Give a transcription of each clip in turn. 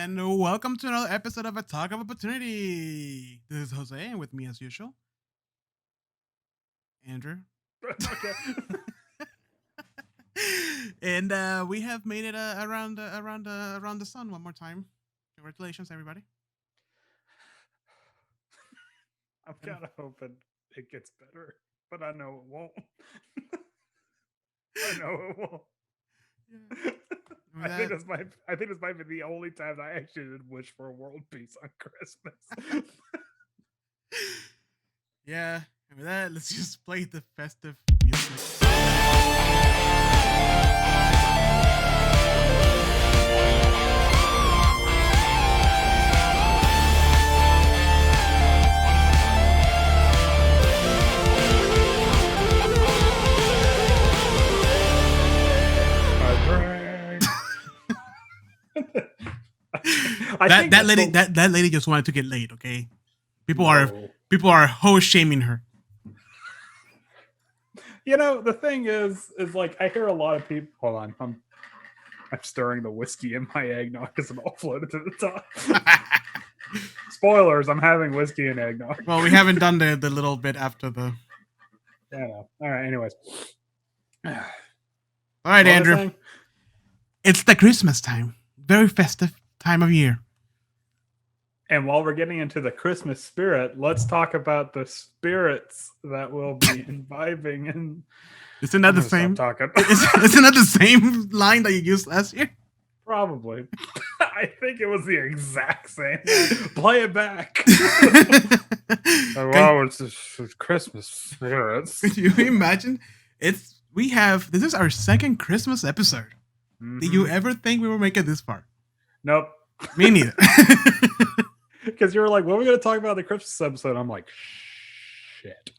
And welcome to another episode of A Talk of Opportunity. This is Jose, and with me as usual, Andrew. Okay. And we have made it around the sun one more time. Congratulations, everybody. I'm kind of hoping it gets better, but I know it won't. I know it won't. Yeah. I think this might be the only time I actually did wish for world peace on Christmas. Yeah, and with that, let's just play the festive music. That lady just wanted to get laid. Okay, people are host shaming her. You know, the thing is like I hear a lot of people. Hold on, I'm stirring the whiskey in my eggnog because I'm all floated to the top. Spoilers: I'm having whiskey and eggnog. Well, we haven't done the little bit after the. Yeah, no. All right. Anyways. All right, Andrew. It's the Christmas time. Very festive time of year. And while we're getting into the Christmas spirit, let's talk about the spirits that will be imbibing. And isn't that the same? Isn't that the same line that you used last year? Probably. I think it was the exact same. Play it back. Wow, it's Christmas spirits. Can you imagine? This is our second Christmas episode. Mm-hmm. Did you ever think we were making this far? Nope. Me neither. Because you were like, what are we going to talk about in the Christmas episode? I'm like, shit.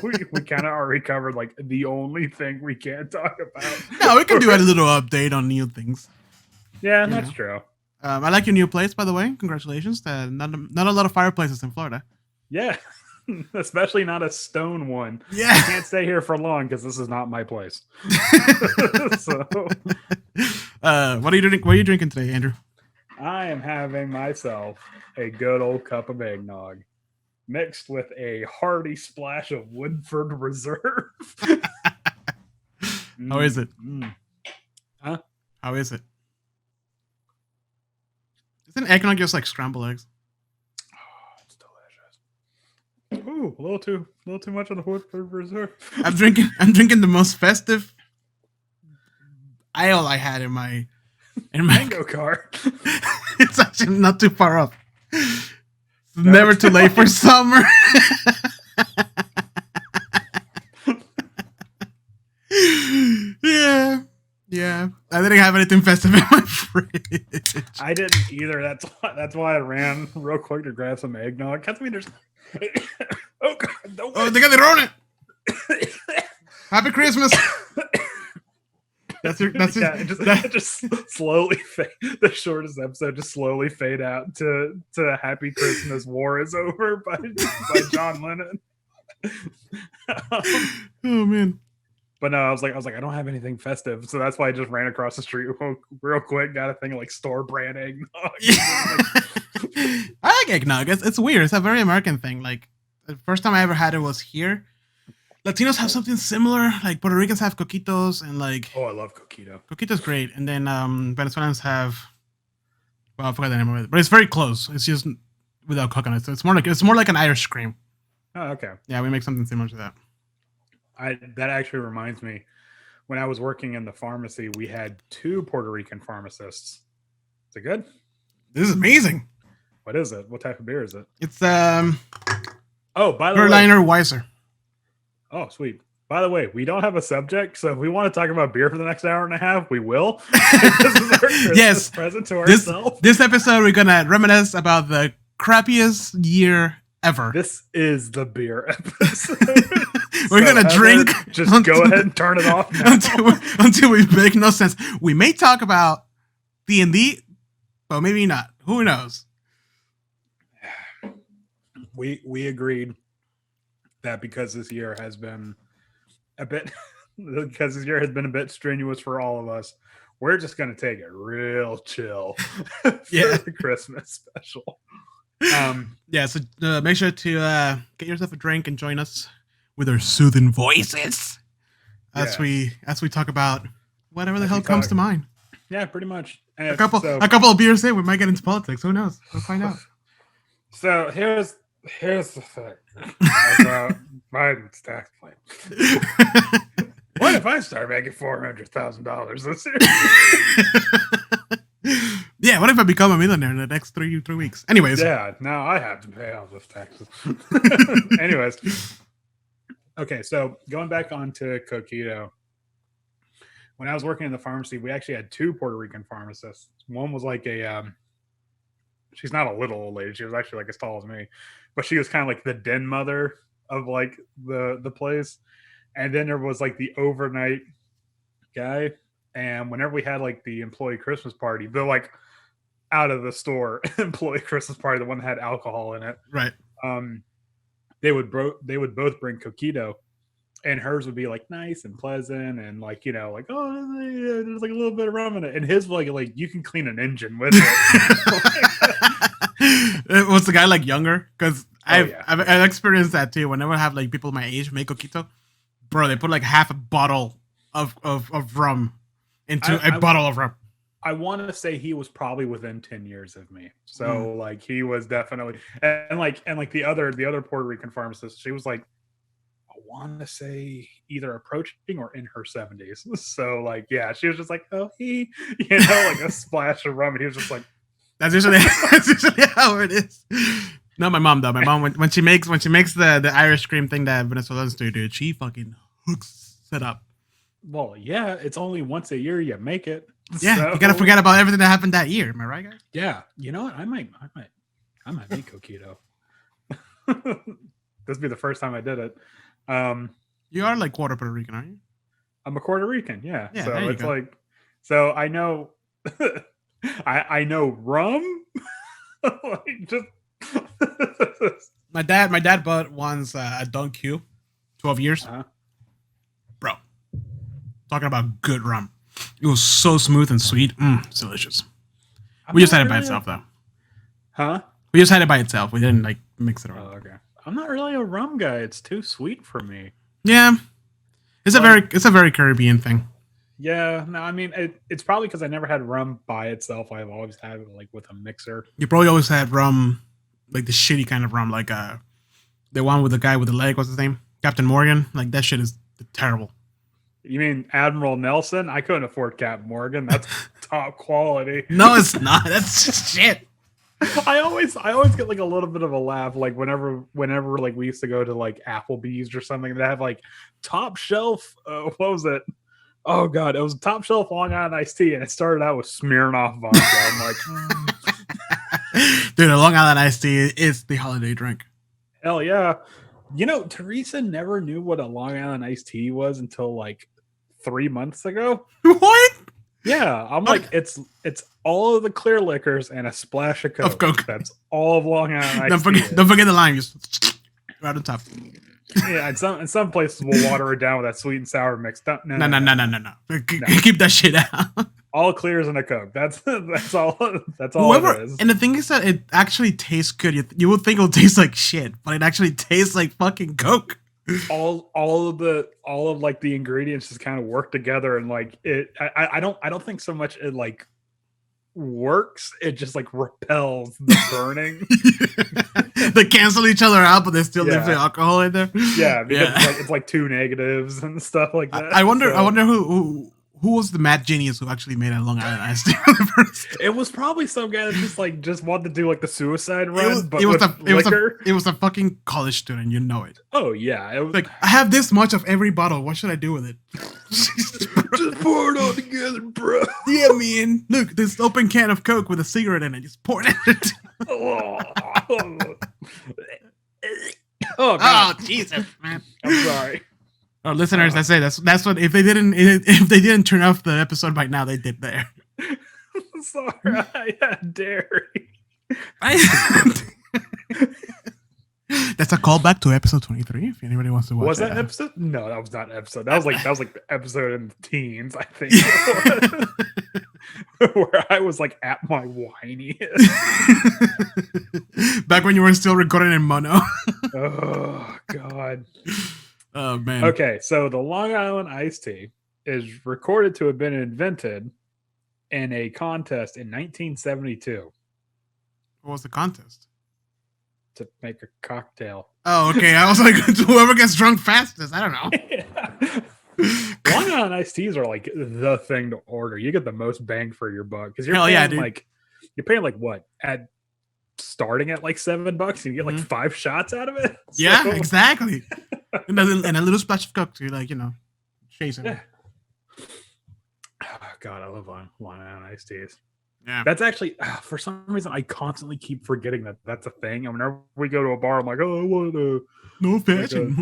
we kind of already covered like the only thing we can't talk about. No, we can do a little update on new things. Yeah, that's true. I like your new place, by the way. Congratulations. Not a lot of fireplaces in Florida. Yeah, especially not a stone one. Yeah, I can't stay here for long because this is not my place. So, what are you doing? What are you drinking today, Andrew? I am having myself a good old cup of eggnog mixed with a hearty splash of Woodford Reserve. How is it? Huh? How is it? Isn't eggnog just like scrambled eggs? Oh, it's delicious. Ooh, a little too much of the Woodford Reserve. I'm drinking the most festive ale I had in my mango cart. It's actually not too far up. Never too late for summer. Yeah. I didn't have anything festive in my fridge. I didn't either. That's why I ran real quick to grab some eggnog. Can't me there's. Oh God! Don't they got it. Happy Christmas. It just slowly fade. The shortest episode just slowly fade out to "Happy Christmas, War is Over" by John Lennon. Oh man! But no, I was like, I don't have anything festive, so that's why I just ran across the street real quick. Got a thing of like store brand eggnog. I like eggnog. It's weird. It's a very American thing. Like the first time I ever had it was here. Latinos have something similar, like Puerto Ricans have coquitos and like. Oh, I love coquito. Coquito's great, and then Venezuelans have. Well, I forgot the name of it, but it's very close. It's just without coconut, so it's more like an Irish cream. Oh, okay. Yeah, we make something similar to that. That actually reminds me, when I was working in the pharmacy, we had 2 Puerto Rican pharmacists. Is it good? This is amazing. What is it? What type of beer is it? It's Oh, by the Berliner Weiser. Oh, sweet. By the way, we don't have a subject, so if we want to talk about beer for the next hour and a half, we will. This is our Christmas present to ourselves. This episode, we're going to reminisce about the crappiest year ever. This is the beer episode. We're going to drink. Just go ahead and turn it off now. until we make no sense. We may talk about D&D, but maybe not. Who knows? We agreed that because this year has been a bit strenuous for all of us, we're just gonna take it real chill for Yeah. the Christmas special. Yeah, so make sure to get yourself a drink and join us with our soothing voices as we talk about whatever the hell comes to mind. Yeah, pretty much. A couple of beers in, we might get into politics. Who knows? We'll find out. So here's the thing about Biden's tax plan. What if I start making $400,000 this year? Yeah, what if I become a millionaire in the next three weeks? Anyways. Yeah, now I have to pay all those taxes. Anyways. Okay, so going back onto Coquito. When I was working in the pharmacy, we actually had 2 Puerto Rican pharmacists. One was like she's not a little old lady. She was actually like as tall as me, but she was kind of like the den mother of like the place. And then there was like the overnight guy. And whenever we had like the employee Christmas party, the like out of the store employee Christmas party, the one that had alcohol in it, right? They would both bring Coquito, and hers would be like nice and pleasant and like, you know, like, oh, there's like a little bit of rum in it, and his like you can clean an engine with it. Was the guy like younger? Because I've experienced that too. Whenever I have like people my age make Coquito, bro, they put like half a bottle of rum into a bottle of rum. I want to say he was probably within 10 years of me. So like he was definitely, and like the other Puerto Rican pharmacist, she was like, I want to say either approaching or in her 70s. So like, yeah, she was just like, oh, you know, like a splash of rum. And he was just like, that's usually how it is. Not my mom though. My mom when she makes the Irish cream thing that Venezuelans do, dude, she fucking hooks it up. Well, yeah, it's only once a year you make it. Yeah, so, you gotta forget about everything that happened that year. Am I right, guys? Yeah. You know what? I might make Coquito. This would be the first time I did it. You are like quarter Puerto Rican, aren't you? I'm a Puerto Rican, yeah. Yeah, so it's go. Like, so I know, I know rum. Like just my dad bought once a Don Q, 12 years. Bro, talking about good rum. It was so smooth and sweet. It's delicious. We just had it by itself though. Huh? We just had it by itself. We didn't like mix it around. Oh, okay. I'm not really a rum guy. It's too sweet for me. Yeah. It's a very Caribbean thing. Yeah, no, I mean it's probably because I never had rum by itself. I've always had it like with a mixer. You probably always had rum, like the shitty kind of rum, like the one with the guy with the leg. What's his name? Captain Morgan. Like that shit is terrible. You mean Admiral Nelson? I couldn't afford Captain Morgan. That's top quality. No, it's not. That's just shit. I always get like a little bit of a laugh, like whenever like we used to go to like Applebee's or something, they have like top shelf. What was it? Oh god, it was top shelf Long Island iced tea, and it started out with Smirnoff vodka. I'm like, dude, a Long Island iced tea is the holiday drink. Hell yeah! You know, Teresa never knew what a Long Island iced tea was until like 3 months ago. What? Yeah, I'm like, it's all of the clear liquors and a splash of Coke. That's all of Long Island iced tea. Don't forget the lime, just right on top. Yeah, and some places will water it down with that sweet and sour mix. No. Keep that shit out. All clears in a Coke. That's all. That's all it is. And the thing is that it actually tastes good. You would think it would taste like shit, but it actually tastes like fucking Coke. All of like the ingredients just kind of work together, and like it. I don't think so much it like works. It just like repels the burning. They cancel each other out, but they still leave the alcohol in there. Yeah, because it's like 2 negatives and stuff like that. I wonder who was the mad genius who actually made a Long Island iced tea? It was probably some guy that just wanted to do like the suicide run, it was a fucking college student, you know it. Oh yeah, it was like, I have this much of every bottle. What should I do with it? Just pour it all together, bro. Yeah, man. Look, this open can of Coke with a cigarette in it. Just pour it in. Oh, Jesus, man. I'm sorry. Oh, listeners, that's what if they didn't turn off the episode by now, they did there. Sorry, I had dairy. That's a callback to episode 23. If anybody wants to watch, was that an episode? No, that was not an episode. That was like the episode in the teens, I think, where I was like at my whiniest. Back when you were still recording in mono. Oh God. Oh man. Okay, so the Long Island iced tea is recorded to have been invented in a contest in 1972. What was the contest? To make a cocktail. Oh, okay. I was like, whoever gets drunk fastest. I don't know. Long Island iced teas are like the thing to order. You get the most bang for your buck because you're paying like what at starting at like $7 and you get like 5 shots out of it. Yeah, exactly. and a little splash of Coke to like chasing it. Oh, God, I love Long Island iced teas. Yeah, that's actually for some reason I constantly keep forgetting that that's a thing. And whenever we go to a bar, I'm like, oh, I want a no fashion,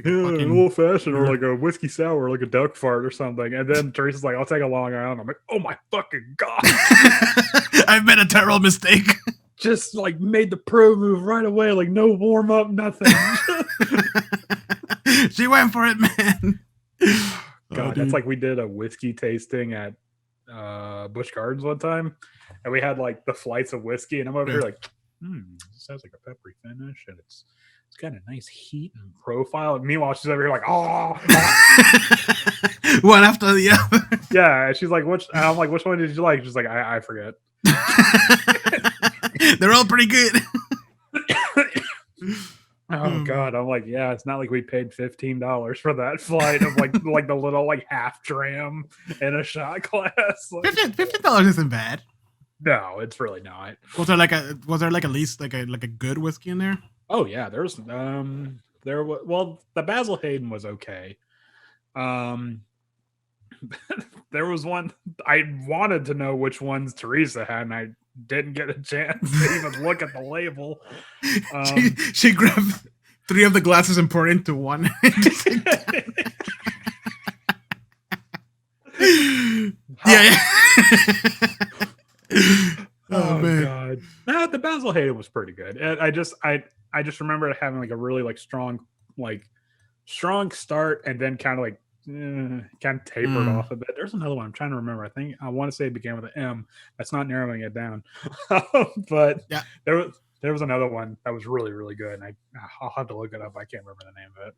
an old fashioned or like a whiskey sour, or like a duck fart or something. And then Teresa's like, I'll take a Long Island. I'm like, oh my fucking God, I've made a terrible mistake. Just like made the pro move right away, like no warm up, nothing. She went for it, man. God, that's like we did a whiskey tasting at Busch Gardens one time, and we had like the flights of whiskey, and I'm over here like, this has like a peppery finish, and it's got a nice heat and profile. And meanwhile, she's over here like, oh, one after the other. Yeah, and she's like, which? And I'm like, which one did you like? She's like, I forget. They're all pretty good. Oh God, I'm like, yeah, it's not like we paid $15 for that flight of like the little like half dram in a shot glass. Like, $15 isn't bad. No, it's really not. Was there at least like a good whiskey in there? Oh yeah, there was the Basil Hayden was okay. There was one I wanted to know which ones Teresa had, and I didn't get a chance to even look at the label. She grabbed 3 of the glasses and poured into one. Yeah. Oh man. God. No, the Basil Hayden was pretty good. I just remember it having like a really like strong start, and then kind of tapered off a bit. There's another one I'm trying to remember. I want to say it began with an M. That's not narrowing it down. But yeah, there was another one that was really, really good, and I'll have to look it up. I can't remember the name of it.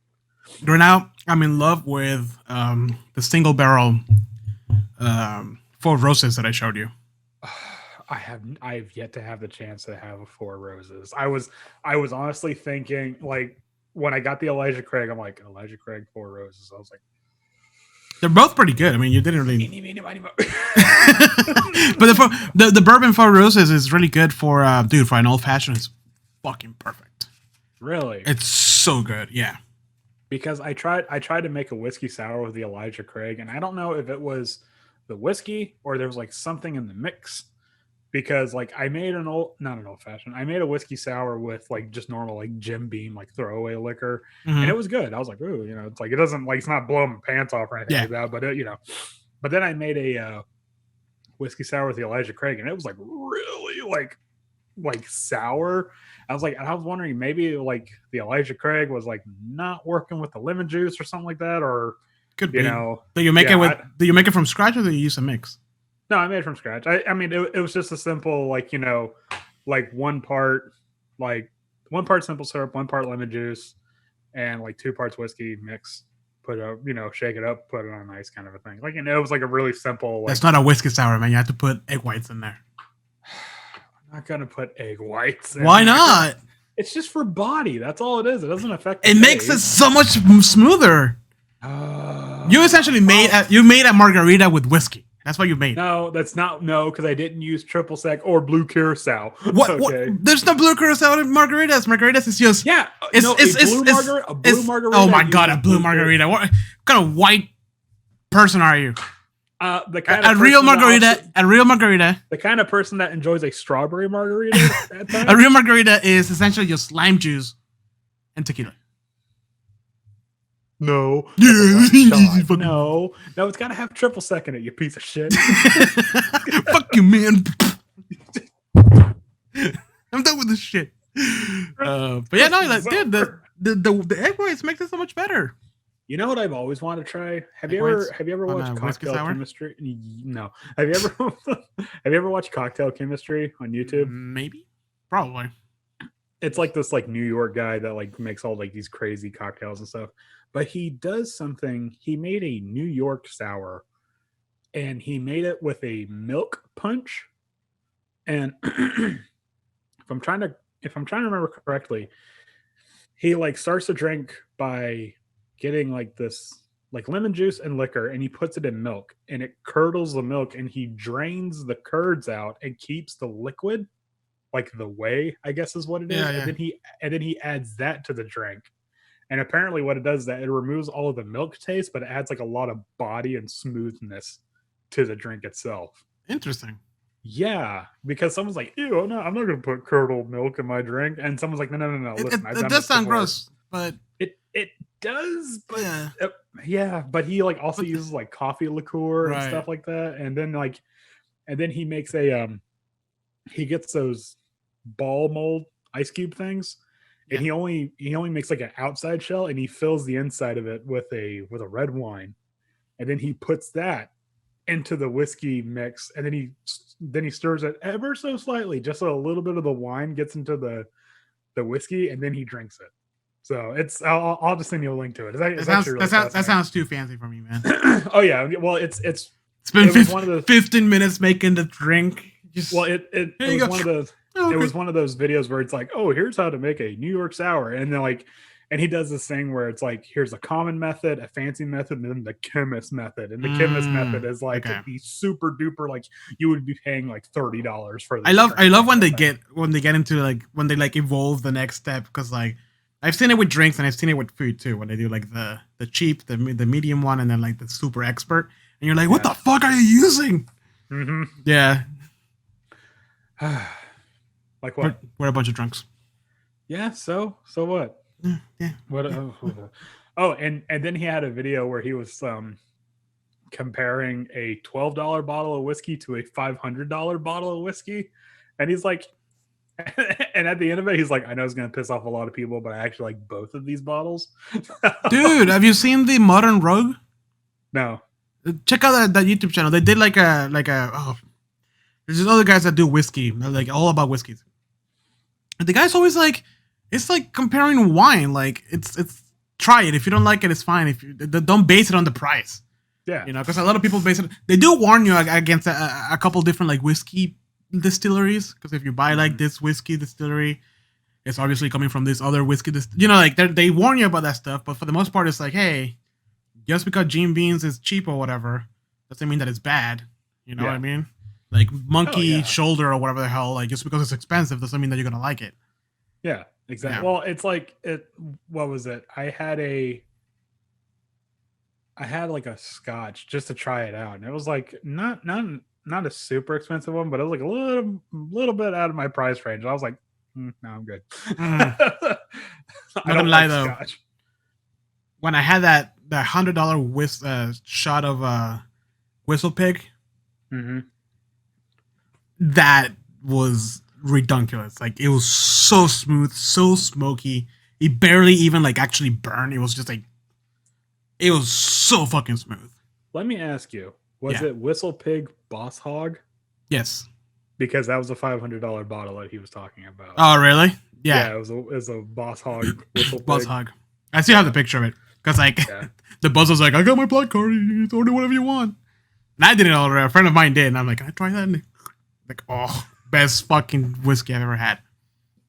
Right now, I'm in love with the single barrel Four Roses that I showed you. I've yet to have the chance to have a Four Roses. I was honestly thinking, like, when I got the Elijah Craig, I'm like, Elijah Craig Four Roses. I was like, they're both pretty good. I mean, you didn't really. But the bourbon Four Roses is really good for for an old fashioned. It's fucking perfect. Really, it's so good. Yeah. Because I tried to make a whiskey sour with the Elijah Craig, and I don't know if it was the whiskey or there was like something in the mix. Because like I made not an old fashioned. I made a whiskey sour with like just normal like Jim Beam like throwaway liquor, and it was good. I was like, ooh, it's like it doesn't like it's not blowing my pants off or anything like that, but But then I made a whiskey sour with the Elijah Craig, and it was like really like sour. I was wondering maybe like the Elijah Craig was like not working with the lemon juice or something like that, or could be. Do you make do you make it from scratch or do you use a mix? No, I made it from scratch. I mean, it was just a simple, like one part simple syrup, 1 part lemon juice, and like 2 parts whiskey mix. Put it, shake it up, put it on ice, kind of a thing. Like, it was like a really simple. That's not a whiskey sour, man. You have to put egg whites in there. I'm not gonna put egg whites. Why not? It's just for body. That's all it is. It doesn't affect. It makes it so much smoother. You essentially made a margarita with whiskey. That's what you made. No, that's not. No, because I didn't use triple sec or blue curacao. What? Okay. What? There's no blue curacao in margaritas. Margaritas is just a blue margarita. Oh my God, a blue margarita. What kind of white person are you? A real margarita. The kind of person that enjoys a strawberry margarita. A real margarita is essentially just lime juice and tequila. No. No, it's got to have triple sec in it, you piece of shit. Fuck you, man. I'm done with this shit. But yeah, no, like, dude, the egg whites makes it so much better. You know what I've always wanted to try? Have you ever watched Cocktail Chemistry? No. Have you ever watched Cocktail Chemistry on YouTube? Maybe, probably. It's like this like New York guy that like makes all like these crazy cocktails and stuff. But he does something. He made a New York sour, and he made it with a milk punch. And if I'm trying to remember correctly, he like starts the drink by getting like this like lemon juice and liquor, and he puts it in milk, and it curdles the milk, and he drains the curds out and keeps the liquid, like the whey, I guess is what it is. Yeah. And then he adds that to the drink. And apparently what it does is that it removes all of the milk taste, but it adds like a lot of body and smoothness to the drink itself. Interesting. Yeah, because someone's like, "Ew, no, I'm not going to put curdled milk in my drink," and someone's like, "No, listen, it does sound gross, but it does, but yeah, but he like also uses like coffee liqueur and stuff like that, and then he makes a he gets those ball mold ice cube things, and he only makes like an outside shell, and he fills the inside of it with a red wine, and then he puts that into the whiskey mix, and then he stirs it ever so slightly, just so a little bit of the wine gets into the whiskey, and then he drinks it. So it's I'll just send you a link to it. That sounds too fancy for me, man. Oh yeah, well it's been 15 minutes making the drink. It was one of those. Okay. It was one of those videos where it's like, oh, here's how to make a New York sour, and then like. And he does this thing where it's like, here's a common method, a fancy method, and then the chemist method. And the chemist method is like the super duper, like you would be paying like $30 for this. I love when they get into like when they like evolve the next step, because like I've seen it with drinks and I've seen it with food too, when they do like the cheap, the medium one, and then like the super expert, and you're like, what the fuck are you using? Mm-hmm. Yeah. Like what? We're a bunch of drunks. Yeah. So what? Yeah. What? Oh, and then he had a video where he was comparing a $12 bottle of whiskey to a $500 bottle of whiskey, and he's like, and at the end of it, he's like, I know it's gonna piss off a lot of people, but I actually like both of these bottles. Dude, have you seen the Modern Rogue? No. Check out that YouTube channel. They did like a there's just other guys that do whiskey, like all about whiskeys. And the guy's always like, it's like comparing wine. Like it's try it. If you don't like it, it's fine. If you don't base it on the price. Yeah. Because a lot of people base it. They do warn you against a couple different like whiskey distilleries. Because if you buy like this whiskey distillery, it's obviously coming from this other whiskey. Like they warn you about that stuff. But for the most part, it's like, hey, just because Jim Beams is cheap or whatever, doesn't mean that it's bad. You know what I mean? Like monkey shoulder or whatever the hell. Like just because it's expensive doesn't mean that you're gonna like it. Yeah. Exactly. Yeah. Well, it's like what was it? I had like a scotch just to try it out, and it was like not a super expensive one, but it was like a little bit out of my price range. I was like, no, I'm good. I'm not gonna lie though. Scotch. When I had that $100 shot of Whistle Pig, that was redunculous. Like it was so smooth, so smoky. It barely even like actually burned. It was just like, it was so fucking smooth. Let me ask you, was it Whistle Pig Boss Hog? Yes. Because that was a $500 bottle that he was talking about. Oh, really? Yeah. Yeah, it was a Boss Hog Whistle Pig. Boss Hog. I still have the picture of it. Because like the buzz was like, I got my black card, you order whatever you want. And I didn't order it. A friend of mine did, and I'm like, can I try that? And like, oh, best fucking whiskey I've ever had.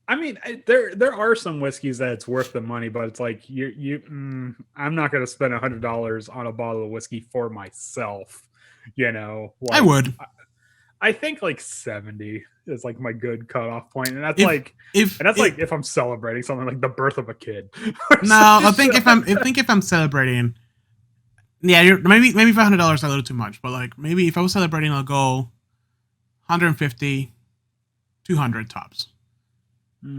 I mean, there are some whiskeys that it's worth the money, but it's like I'm not going to spend $100 on a bottle of whiskey for myself. Like, I would. I think like 70 is like my good cutoff point, and that's if I'm celebrating something like the birth of a kid. No, I think if I'm celebrating, maybe $500 is a little too much, but like maybe if I was celebrating, I'll go 150, 200 tops.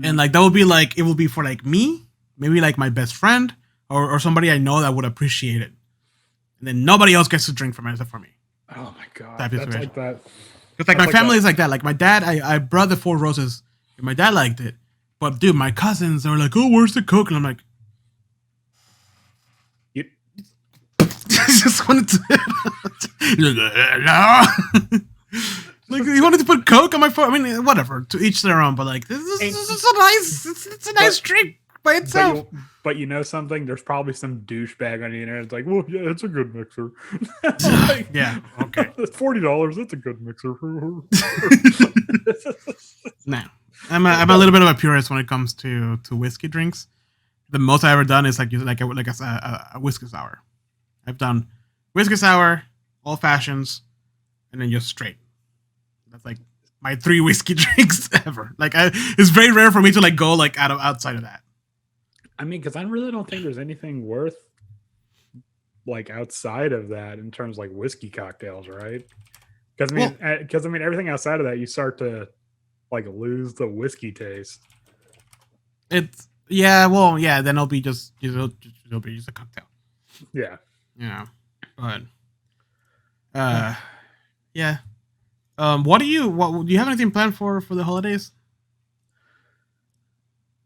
And like that would be like, it will be for like me, maybe like my best friend or somebody I know that would appreciate it. And then nobody else gets to drink from it except for me. Oh my God. That's like that. Because like my family is like that. Like my dad, I brought the Four Roses and my dad liked it. But dude, my cousins, they were like, "Oh, where's the Coke?" And I'm like, I just wanted to. No. Like, you wanted to put Coke on my phone. I mean, whatever. To each their own. But like, this is a nice. It's a nice drink by itself. But you know something? There's probably some douchebag on the internet. It's like, well, yeah, it's a good mixer. Like, yeah. Okay. It's $40. That's a good mixer. Nah. I'm a little bit of a purist when it comes to whiskey drinks. The most I've ever done is like a whiskey sour. I've done whiskey sour, old fashions, and then just straight. That's like my 3 whiskey drinks ever. Like, it's very rare for me to like go like outside of that. I mean, because I really don't think there's anything worth like outside of that in terms of like whiskey cocktails, right? Because I mean, everything outside of that, you start to like lose the whiskey taste. It's then it'll be just a cocktail. Yeah. But yeah. What do you have anything planned for the holidays?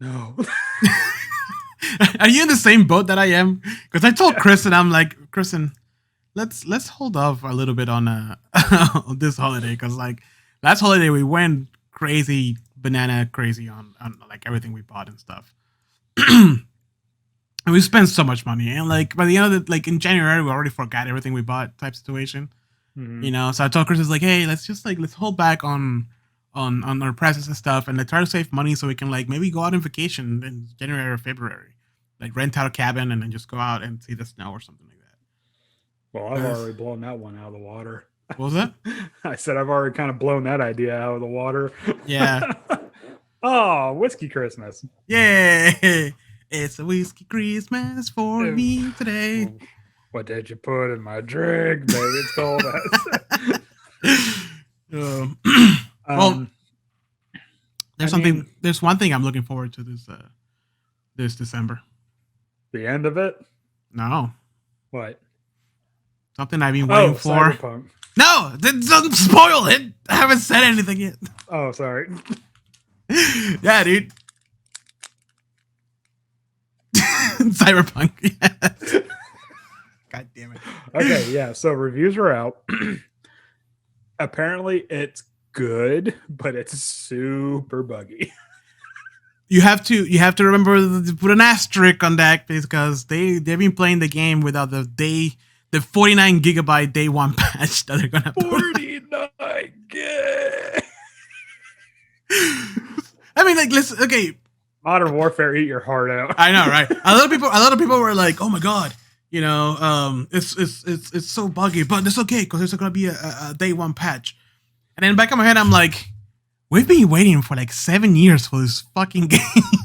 No. Are you in the same boat that I am? Because I told Kristen, I'm like, Kristen, let's hold off a little bit on on this holiday, because like last holiday we went banana crazy on like everything we bought and stuff. And we spent so much money, and like by the end of like in January we already forgot everything we bought type situation. Mm-hmm. So I told Chris, like, hey, let's hold back on our presents and stuff, and try to save money so we can like maybe go out on vacation in January or February, like rent out a cabin and then just go out and see the snow or something like that. Well, I've already blown that one out of the water. What was that? I said I've already kind of blown that idea out of the water. Yeah. Oh, whiskey Christmas. Yay! It's a whiskey Christmas for me today. What did you put in my drink, baby? It's cold well, there's one thing I'm looking forward to this December. The end of it? No. What? Something I've been waiting for. Cyberpunk. No, don't spoil it. I haven't said anything yet. Oh, sorry. Yeah, dude. Cyberpunk. Yes. God damn it. Okay, yeah. So reviews are out. Apparently, it's good, but it's super buggy. You have to remember to put an asterisk on that, because they've been playing the game without the 49 gigabyte day one patch that they're gonna put. 49 gig. I mean, like, listen. Okay. Modern Warfare, eat your heart out. I know, right? A lot of people were like, "Oh my god, it's so buggy," but it's okay because there's gonna be a day one patch. And in the back of my head, I'm like, we've been waiting for like 7 years for this fucking game.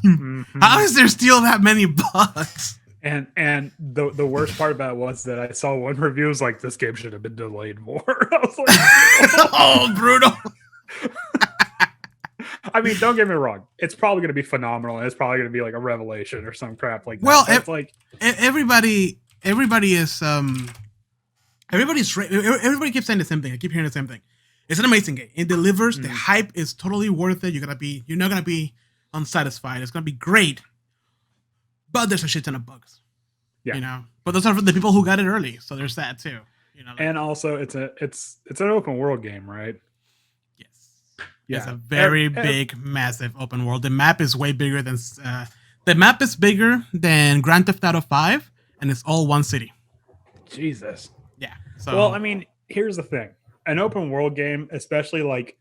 Mm-hmm. How is there still that many bugs? And the worst part about it was that I saw one review was like, this game should have been delayed more. I was like, oh, brutal. I mean, don't get me wrong. It's probably going to be phenomenal, and it's probably going to be like a revelation or some crap like that. Well, everybody keeps saying the same thing. I keep hearing the same thing. It's an amazing game. It delivers. The hype is totally worth it. You're not gonna be unsatisfied. It's gonna be great. But there's a shit ton of bugs. Yeah. But those are for the people who got it early. So there's that too. And also it's an open world game, right? Yes. Yeah. It's a very big, massive open world. The map is way bigger than Grand Theft Auto 5, and it's all one city. Jesus. Yeah. So, well, I mean, here's the thing. An open world game, especially like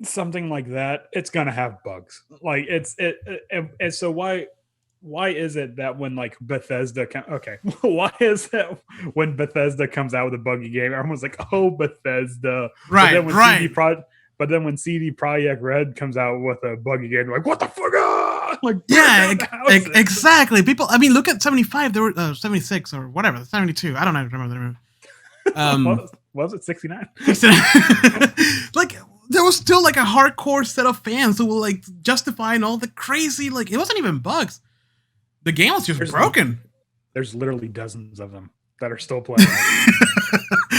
something like that, it's gonna have bugs. Like and so why is it that when like Bethesda why is that when Bethesda comes out with a buggy game, everyone's like, oh, Bethesda, right? But then when CD Projekt Red comes out with a buggy game, they're like, what the fuck? Like, yeah, exactly. People, I mean, look at 75. There were 76 or whatever, 72. I don't know. Remember. Was it 69? Like, there was still like a hardcore set of fans who were like justifying all the crazy, like, it wasn't even bugs. The game was just broken. There's literally dozens of them that are still playing.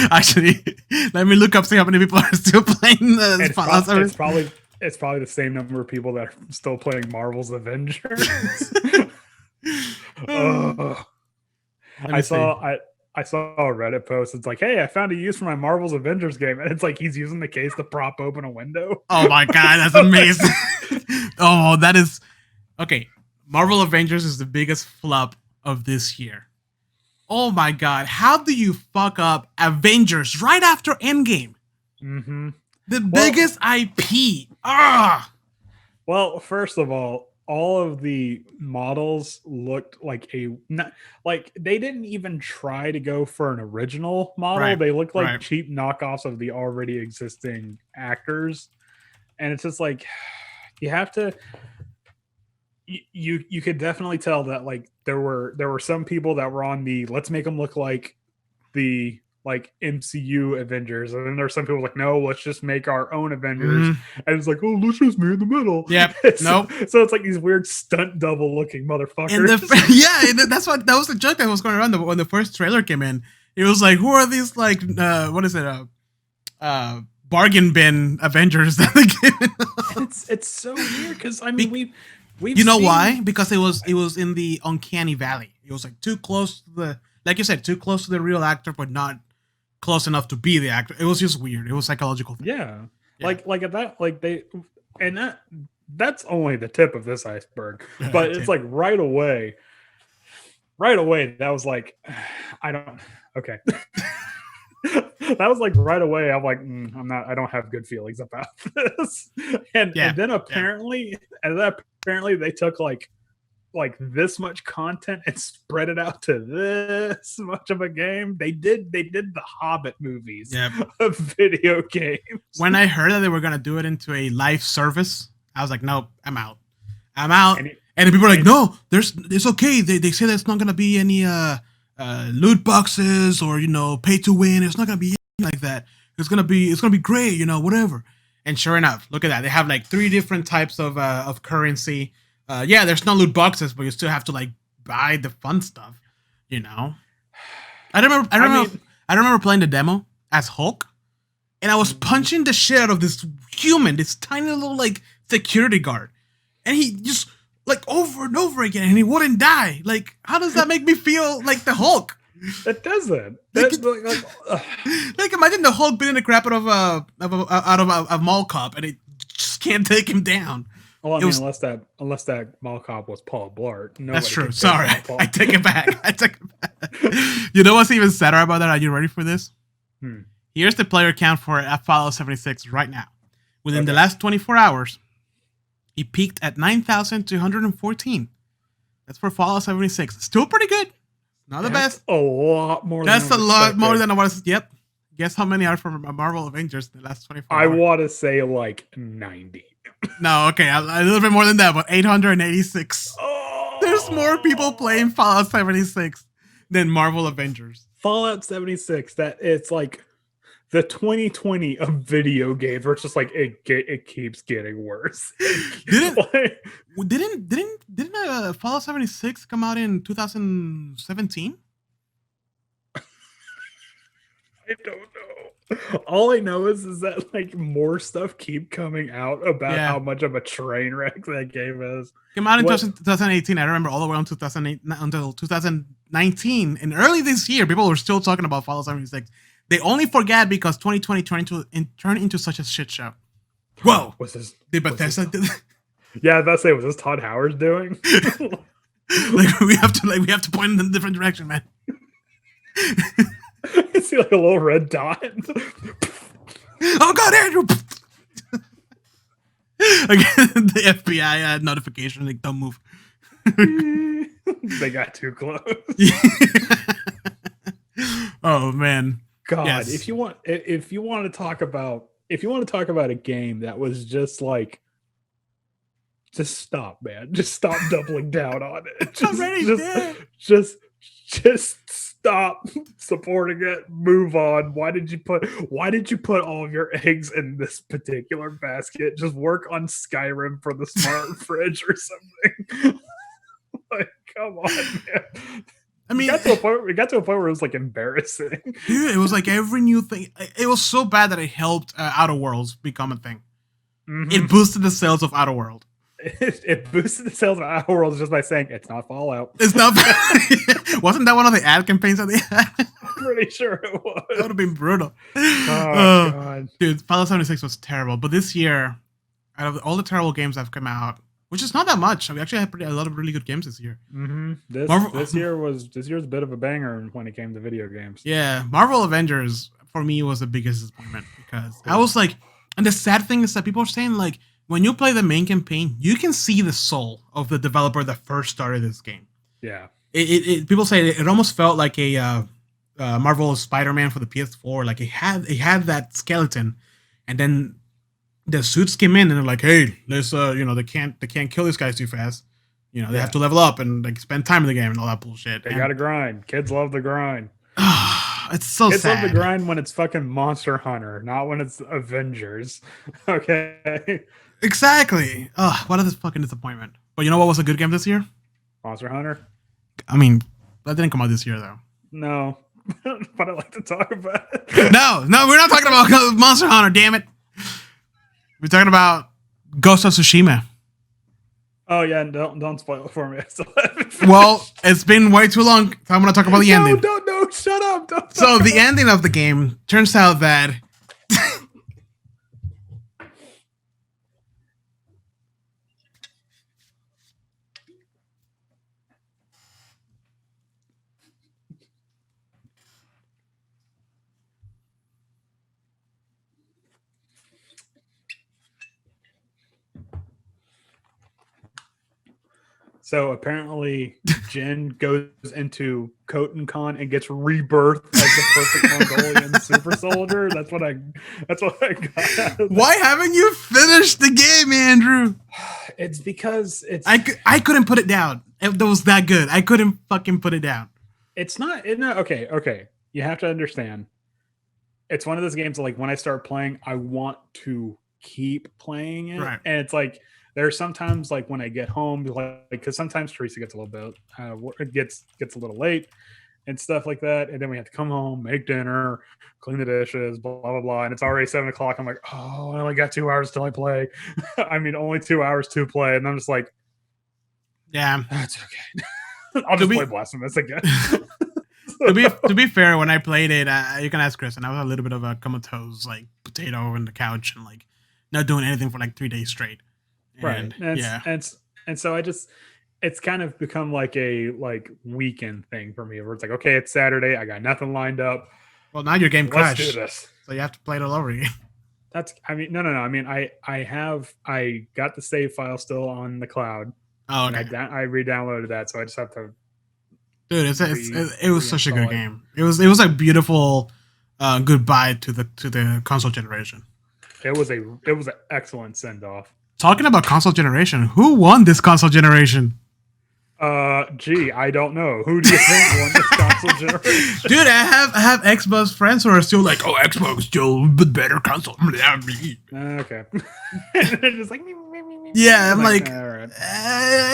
Actually, let me look up, see how many people are still playing. It's it's probably the same number of people that are still playing Marvel's Avengers. I saw a Reddit post. It's like, hey, I found a use for my Marvel's Avengers game, and it's like he's using the case to prop open a window. Oh my god, that's amazing! Oh, that is okay. Marvel Avengers is the biggest flop of this year. Oh my god, how do you fuck up Avengers right after Endgame? Mm-hmm. The biggest IP. Ah. Well, first of all of the models looked like they didn't even try to go for an original model. Right, They looked like right. cheap knockoffs of the already existing actors, and it's just like you have to. You could definitely tell that like there were some people that were on the let's make them look like the like MCU Avengers, and then there's some people like, no, let's just make our own Avengers, and it's like, oh, let's just meet in the middle. Yep. Nope. So it's like these weird stunt double looking motherfuckers. That's what that was the joke that was going around when the first trailer came in. It was like, who are these like what is it? Bargain bin Avengers that they give. It's so weird because I mean we've you know why? Because it was in the uncanny valley. It was like too close to the, like you said, too close to the real actor, but not close enough to be the actor. It was just weird. It was psychological thing. Yeah. Like at that, like that's only the tip of this iceberg. But it's like right away, that was like, I don't, okay. That was like right away. I'm like, I don't have good feelings about this. And then apparently they took like this much content and spread it out to this much of a game. They did the Hobbit movies of video games. When I heard that they were gonna do it into a live service, I was like, nope, I'm out. And people are like, no, it's okay. They say there's not gonna be any loot boxes or pay to win. It's not gonna be like that. It's gonna be great, whatever. And sure enough, look at that. They have like 3 different types of currency. There's no loot boxes, but you still have to like buy the fun stuff, I remember playing the demo as Hulk, and I was punching the shit out of this human, this tiny little like security guard, and he just like over and over again, and he wouldn't die. Like, how does that make me feel like the Hulk? It doesn't. Like imagine the Hulk beating the crap out of a mall cop, and it just can't take him down. Well, I mean, unless that mall cop was Paul Blart. That's true. Sorry, I take it back. You know what's even sadder about that? Are you ready for this? Here's the player count for Fallout 76 right now. Within the last 24 hours, he peaked at 9,214. That's for Fallout 76. Still pretty good. Not the best. A lot more. That's a lot more than I was. Yep. Guess how many are from Marvel Avengers in the last 24 hours? I want to say like 90. No, okay, a little bit more than that, but 886. Oh! There's more people playing Fallout 76 than Marvel Avengers. Fallout 76, that it's like the 2020 of video games, where it's just like it keeps getting worse. Didn't Fallout 76 come out in 2017? I don't know. All I know is that like more stuff keep coming out about how much of a train wreck that game is. Came out in 2018. I remember all the way until 2019. And early this year, people were still talking about Fallout 76. They only forget because 2020 turned into such a shit show. Whoa! Was this? Did Bethesda? Yeah, I was about to say, was this Todd Howard doing? we have to point in a different direction, man. I see like a little red dot. Oh God, Andrew! Again, the FBI notification, like, don't move. They got too close. Oh man, God! Yes. If you want to talk about a game that was just like, just stop, man. Just stop doubling down on it. Just stop supporting it. Move on. Why did you put all of your eggs in this particular basket? Just work on Skyrim for the smart fridge or something. Like, come on, man. I mean, it got to a point where it was like embarrassing. Dude, it was like every new thing. It was so bad that it helped Outer Worlds become a thing. It boosted the sales of Outer World. It boosted the sales of Outer Worlds just by saying it's not Fallout. It's not. Wasn't that one of the ad campaigns that they had? I'm pretty sure it was. That would have been brutal. Oh god, dude, Fallout 76 was terrible. But this year, out of all the terrible games that have come out, which is not that much, we actually had a lot of really good games this year. This year was a bit of a banger when it came to video games. Yeah, Marvel Avengers for me was the biggest disappointment because I was like, and the sad thing is that people are saying like, when you play the main campaign, you can see the soul of the developer that first started this game. Yeah, people say it almost felt like a Marvel Spider-Man for the PS4. Like it had that skeleton, and then the suits came in and they're like, hey, let's they can't kill these guys too fast. They have to level up and like spend time in the game and all that bullshit. They gotta grind. Kids love the grind. It's so Kids sad. love the grind when it's fucking Monster Hunter, not when it's Avengers. Okay. Exactly. What a fucking disappointment. But you know what was a good game this year? Monster Hunter? I mean, that didn't come out this year though. No. But I like to talk about it. No, we're not talking about Monster Hunter, damn it. We're talking about Ghost of Tsushima. Oh yeah, don't spoil it for me. I still haven't Well, it's been way too long. So I'm gonna talk about the ending. No, shut up. So the ending of the game turns out that So apparently Jin goes into Kotenkan and gets rebirthed as the perfect Mongolian super soldier. That's what I got. Why haven't you finished the game, Andrew? It's because I couldn't put it down. It was that good. I couldn't fucking put it down. It's not okay. You have to understand. It's one of those games that, like, when I start playing, I want to keep playing it. Right. And it's like there are sometimes, like, when I get home, like, because sometimes Teresa gets a little bit, it gets a little late and stuff like that, and then we have to come home, make dinner, clean the dishes, blah blah blah, and it's already 7:00. I'm like, oh, I only got 2 hours till I play. I mean, only 2 hours to play, and I'm just like, yeah, that's okay. I'll just play Blasphemous again. to be fair, when I played it, you can ask Chris, and I was a little bit of a comatose, like potato on the couch, and like not doing anything for like 3 days straight. And, right. And so it's kind of become like a weekend thing for me where it's like, okay, it's Saturday. I got nothing lined up. Well, now your game crashed. Let's do this. So you have to play it all over again. No. I mean, I got the save file still on the cloud. Oh, okay. I re-downloaded that. So I just have to. Dude, it was such a good game. It was a beautiful goodbye to the console generation. It was an excellent send off. Talking about console generation, who won this console generation? I don't know. Who do you think won this console generation? Dude, I have Xbox friends who are still like, oh, Xbox still the better console. Okay. They're just like, yeah, I'm like, all right.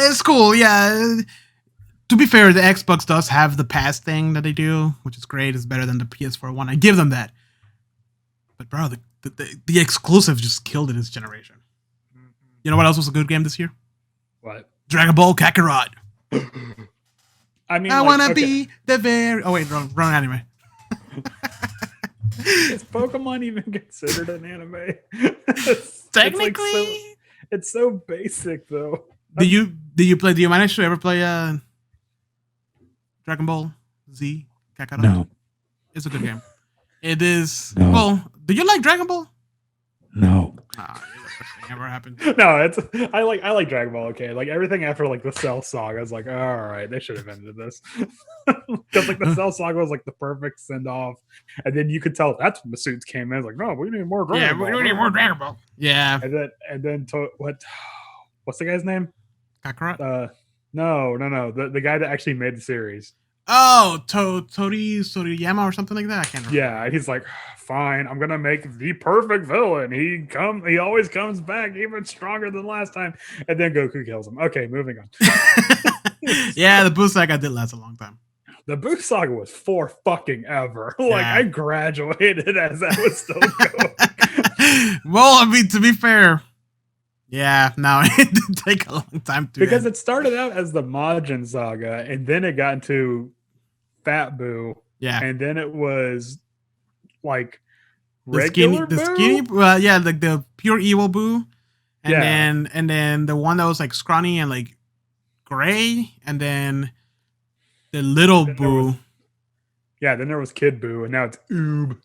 It's cool. Yeah. To be fair, the Xbox does have the pass thing that they do, which is great. It's better than the PS4 one. I give them that. But bro, the exclusive just killed it this generation. You know what else was a good game this year? What? Dragon Ball Kakarot. I mean, I want to be the very... Oh, wait, wrong anime. Is Pokemon even considered an anime? Technically. It's so basic, though. Do you manage to ever play Dragon Ball Z Kakarot? No. It's a good game. It is... No. Well, do you like Dragon Ball? No. Ever happened? No, I like Dragon Ball. Okay, like everything after like the Cell Saga, I was like, all right, they should have ended this because like the Cell Saga was like the perfect send off, and then you could tell that's when the suits came in. It's like, no, we need more Dragon Ball. We need more Dragon Ball. Yeah, and then what's the guy's name? Kakarot. No, the guy that actually made the series. Oh, Toriyama or something like that. I can't remember. Yeah, he's like, fine, I'm gonna make the perfect villain. He always comes back even stronger than last time, and then Goku kills him. Okay, moving on. Yeah, the Boo Saga did last a long time. The Boo Saga was for fucking ever. Like I graduated as that was still going. Well, I mean, to be fair, Yeah, no, it did take a long time to because end. it started out as the Majin Saga, and then it got into Fat Boo, Yeah, and then it was like the skinny, regular the skinny, Boo. yeah, like the pure evil Boo, Yeah, and then the one that was like scrawny and like gray, and then the little then there Boo. was then there was Kid Boo, and now it's Oob.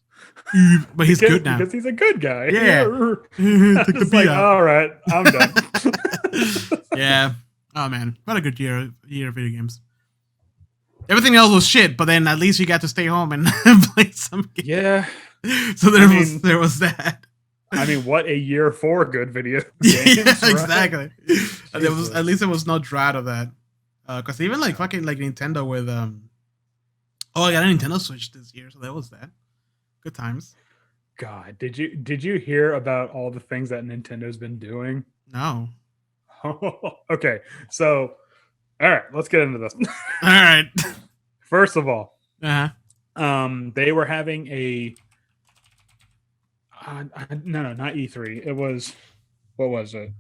But he's good now. Because he's a good guy. Yeah, I'm took the just beat like, out. all right, I'm done. Yeah. Oh man, what a good year of video games. Everything else was shit, but then at least you got to stay home and play some games. Yeah. So there was that. I mean, what a year for good video Yeah, games, right? exactly. And there was at least there was no drought of that. Because even like fucking like Nintendo with oh, I got a Nintendo Switch this year, so that was that. Good times. God, did you hear about all the things that Nintendo's been doing? No. Okay, so all right, let's get into this. All right. First of all, Uh-huh. they were having a no, not E3. It was what was it?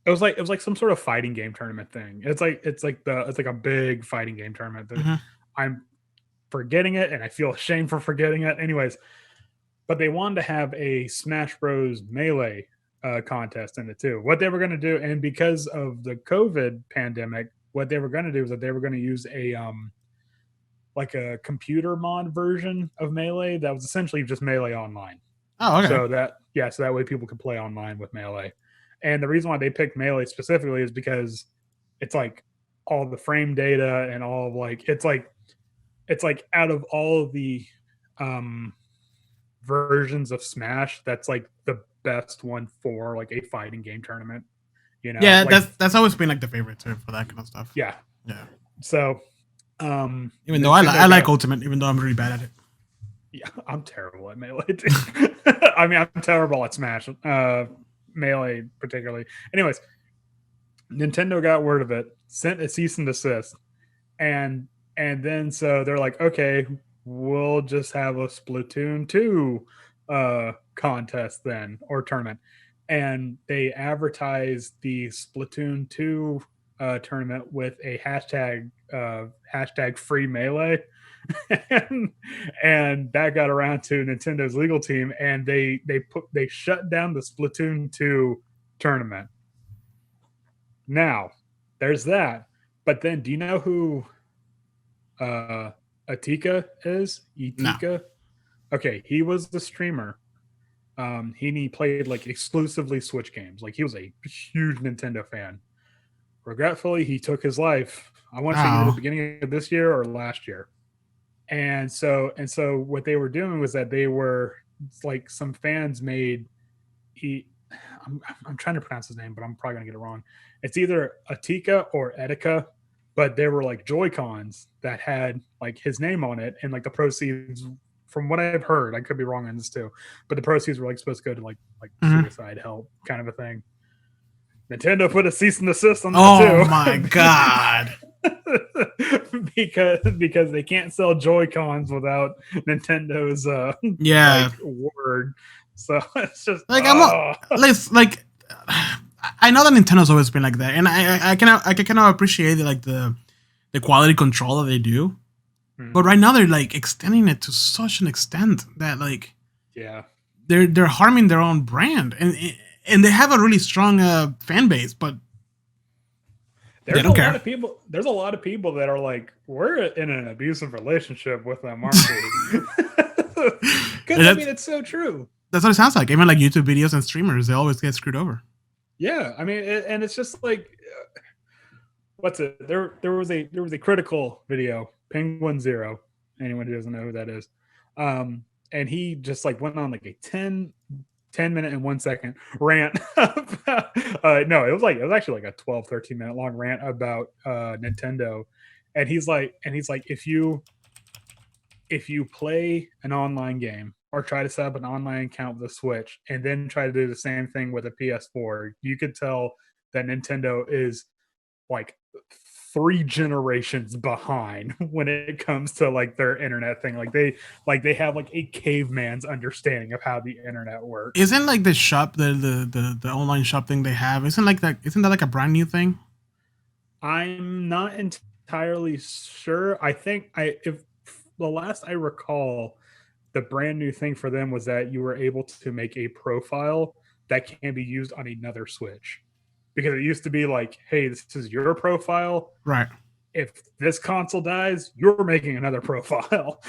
It was like some sort of fighting game tournament thing. It's like a big fighting game tournament. Uh-huh. I'm forgetting it, and I feel ashamed for forgetting it. Anyways, but they wanted to have a Smash Bros. Melee contest in it too. What they were going to do, and because of the COVID pandemic, what they were going to do is that they were going to use a like a computer mod version of Melee that was essentially just Melee online. Oh, okay. So that way people could play online with Melee. And the reason why they picked Melee specifically is because it's like all the frame data and all of like it's like out of all of the versions of Smash, that's like the best one for like a fighting game tournament. You know, Yeah, like that's always been like the favorite too for that kind of stuff. yeah. Yeah. So even though I like Ultimate, even though I'm really bad at it. Yeah, I'm terrible at Melee. I mean, I'm terrible at Smash, Melee particularly. Anyways, Nintendo got word of it, sent a cease and desist, and then so they're like, okay, we'll just have a Splatoon 2 contest then or tournament, and they advertised the Splatoon 2 tournament with a hashtag free Melee. and that got around to Nintendo's legal team, and they shut down the Splatoon 2 tournament. Now, there's that. But then, do you know who Atika is? Itika? No. Okay, he was the streamer. He played like exclusively Switch games. Like he was a huge Nintendo fan. Regretfully, he took his life. I want to say either the beginning of this year or last year. And so what they were doing was that they were like some fans made I'm trying to pronounce his name, but I'm probably gonna get it wrong. It's either Atika or Etika, but there were like Joy-Cons that had like his name on it, and like the proceeds, from what I've heard, I could be wrong on this too, but the proceeds were like supposed to go to like suicide help kind of a thing. Nintendo put a cease and desist on that too. Oh my god. because they can't sell Joy-Cons without Nintendo's yeah like, word. So it's just like like I know that Nintendo's always been like that, and I can kind of appreciate the quality control that they do, but right now they're like extending it to such an extent that like they're harming their own brand, and they have a really strong fan base, but there's a lot of people. There's a lot of people that are like, we're in an abusive relationship with them, aren't we? Because I mean, it's so true. That's what it sounds like. Even like YouTube videos and streamers, they always get screwed over. Yeah, I mean, and it's just like, what's it? There was a critical video, Penguin Zero. Anyone who doesn't know who that is, and he just like went on like a 10 minute and 1 second rant no, it was actually like a 12-13 minute long rant about Nintendo, and he's like if you play an online game or try to set up an online account with a Switch and then try to do the same thing with a PS4, you could tell that Nintendo is like 3 generations behind when it comes to like their internet thing. They have like a caveman's understanding of how the internet works. Isn't like the shop, the online shop thing they have, isn't that like a brand new thing? I'm not entirely sure. I think if the last I recall, the brand new thing for them was that you were able to make a profile that can be used on another Switch. Because it used to be like, hey, this is your profile. Right. If this console dies, you're making another profile.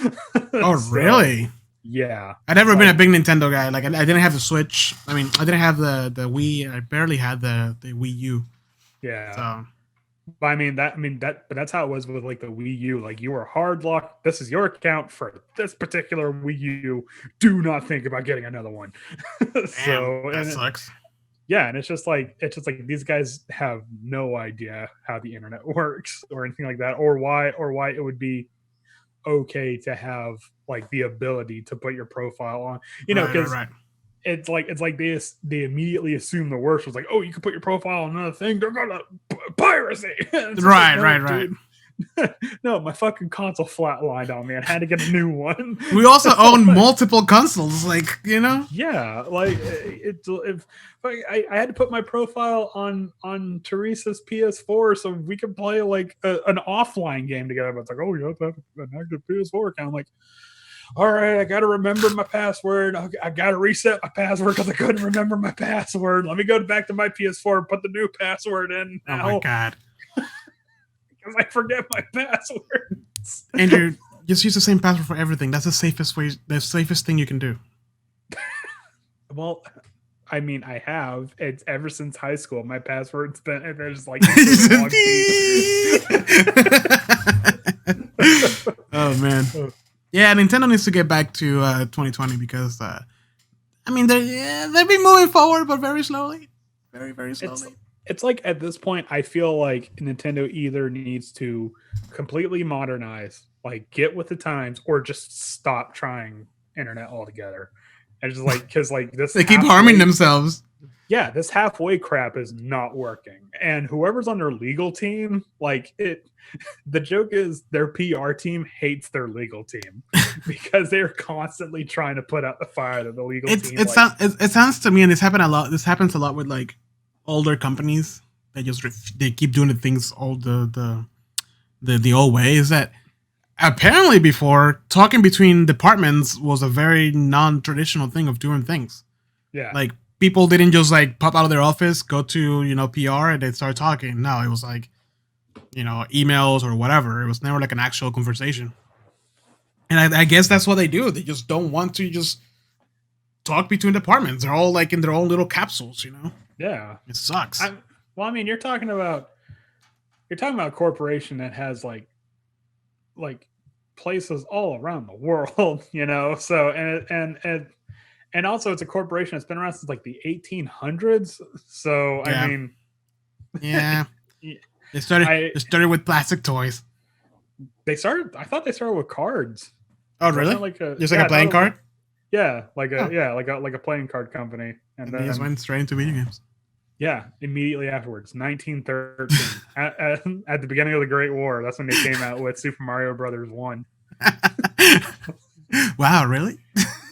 Oh, So, really? yeah. I've never been a big Nintendo guy. Like, I didn't have the Switch. I mean, I didn't have the Wii. I barely had the Wii U. Yeah. So. But but that's how it was with like the Wii U. Like, you were hard locked. This is your account for this particular Wii U. Do not think about getting another one. Damn, that sucks. Yeah, and it's just like these guys have no idea how the internet works or anything like that, or why it would be okay to have like the ability to put your profile on, because right. it's like they immediately assume the worst. Was like, oh, you can put your profile on another thing, they're gonna piracy. Right, like, no, right. No, my fucking console flatlined on me. I had to get a new one. We also own multiple consoles, like, Yeah, like I had to put my profile on Teresa's PS4 so we could play like an offline game together. But it's like, oh, you have to have an active PS4 account. I'm like, all right, I got to remember my password. I got to reset my password because I couldn't remember my password. Let me go back to my PS4 and put the new password in now. Oh my god. Because I forget my password. Andrew, just use the same password for everything. That's the safest thing you can do. Well, I mean, I have. It's ever since high school. My password's been there's like oh man. Yeah, Nintendo needs to get back to 2020 because I mean they've been moving forward, but very slowly. Very, very slowly. It's like at this point, I feel like Nintendo either needs to completely modernize, like get with the times, or just stop trying internet altogether. And just like, because like this, they keep harming themselves. Yeah, this halfway crap is not working. And whoever's on their legal team, like the joke is their PR team hates their legal team because they're constantly trying to put out the fire that the legal team. It sounds to me, and this happens a lot with like older companies that they keep doing the things the old way. Is that apparently before talking between departments was a very non-traditional thing of doing things. Yeah, like people didn't just like pop out of their office, go to PR, and they start talking. No, it was like emails or whatever. It was never like an actual conversation. And I guess that's what they do. They just don't want to just talk between departments. They're all like in their own little capsules, Yeah, it sucks. I mean, you're talking about a corporation that has like places all around the world, So and also it's a corporation that's been around since like the 1800s. So yeah. I mean, yeah, they started with plastic toys. I thought they started with cards. Oh, really? Just like a playing card? Like a playing card company, and then they just went straight into video games. Yeah, immediately afterwards, 1913, at the beginning of the Great War. That's when they came out with Super Mario Brothers 1. Wow, really?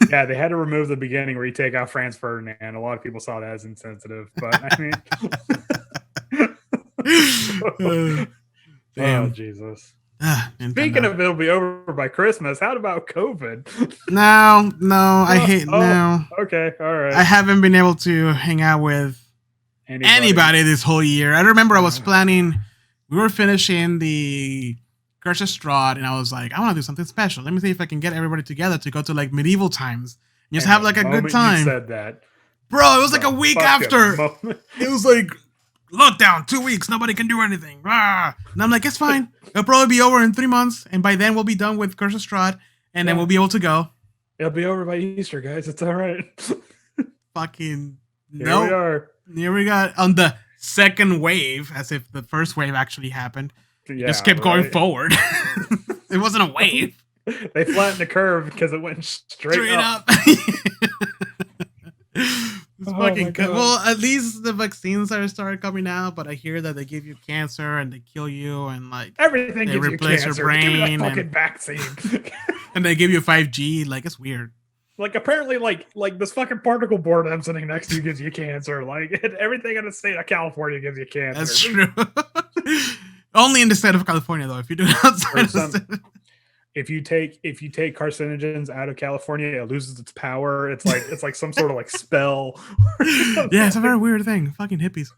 Yeah, they had to remove the beginning where you take out Franz Ferdinand. A lot of people saw that as insensitive, but I mean, damn. Oh Jesus. Speaking of it'll be over by Christmas, how about COVID? No, I hate no. Okay, all right. I haven't been able to hang out with anybody this whole year. I remember I was planning, we were finishing the Curse of Strahd, and I was like, I want to do something special. Let me see if I can get everybody together to go to like medieval times and just have like a good time. You said that, bro. It was like a week after. It was like lockdown, 2 weeks, nobody can do anything. And I'm like, it's fine. It'll probably be over in 3 months, and by then we'll be done with Curse of Strahd, and then we'll be able to go. It'll be over by Easter, guys. It's all right. Fucking no. Here we are. Here we got on the second wave, as if the first wave actually happened. Yeah, just kept going forward. It wasn't a wave. They flattened the curve because it went straight up. It's fucking good. Well, at least the vaccines are started coming out, but I hear that they give you cancer and they kill you and like everything they gives replace you cancer. your brain. Give me that fucking vaccine. And they give you 5G. Like, it's weird. Like, apparently, like this fucking particle board I'm sitting next to gives you cancer. Like, everything in the state of California gives you cancer. That's true. Only in the state of California, though. If you do it outside of the state. If you take carcinogens out of California, it loses its power. It's like some sort of like spell. Yeah, it's a very weird thing. Fucking hippies.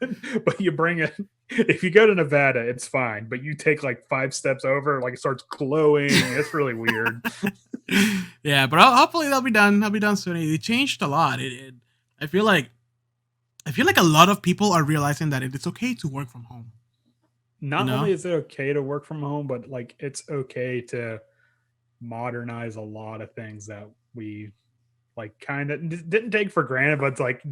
But you bring it. If you go to Nevada, it's fine. But you take like 5 steps over, like it starts glowing. It's really weird. Yeah, but hopefully they'll be done. They'll be done soon. It changed a lot. I feel like a lot of people are realizing that it's okay to work from home. Not only is it okay to work from home, but like it's okay to modernize a lot of things that we like kind of didn't take for granted, but it's like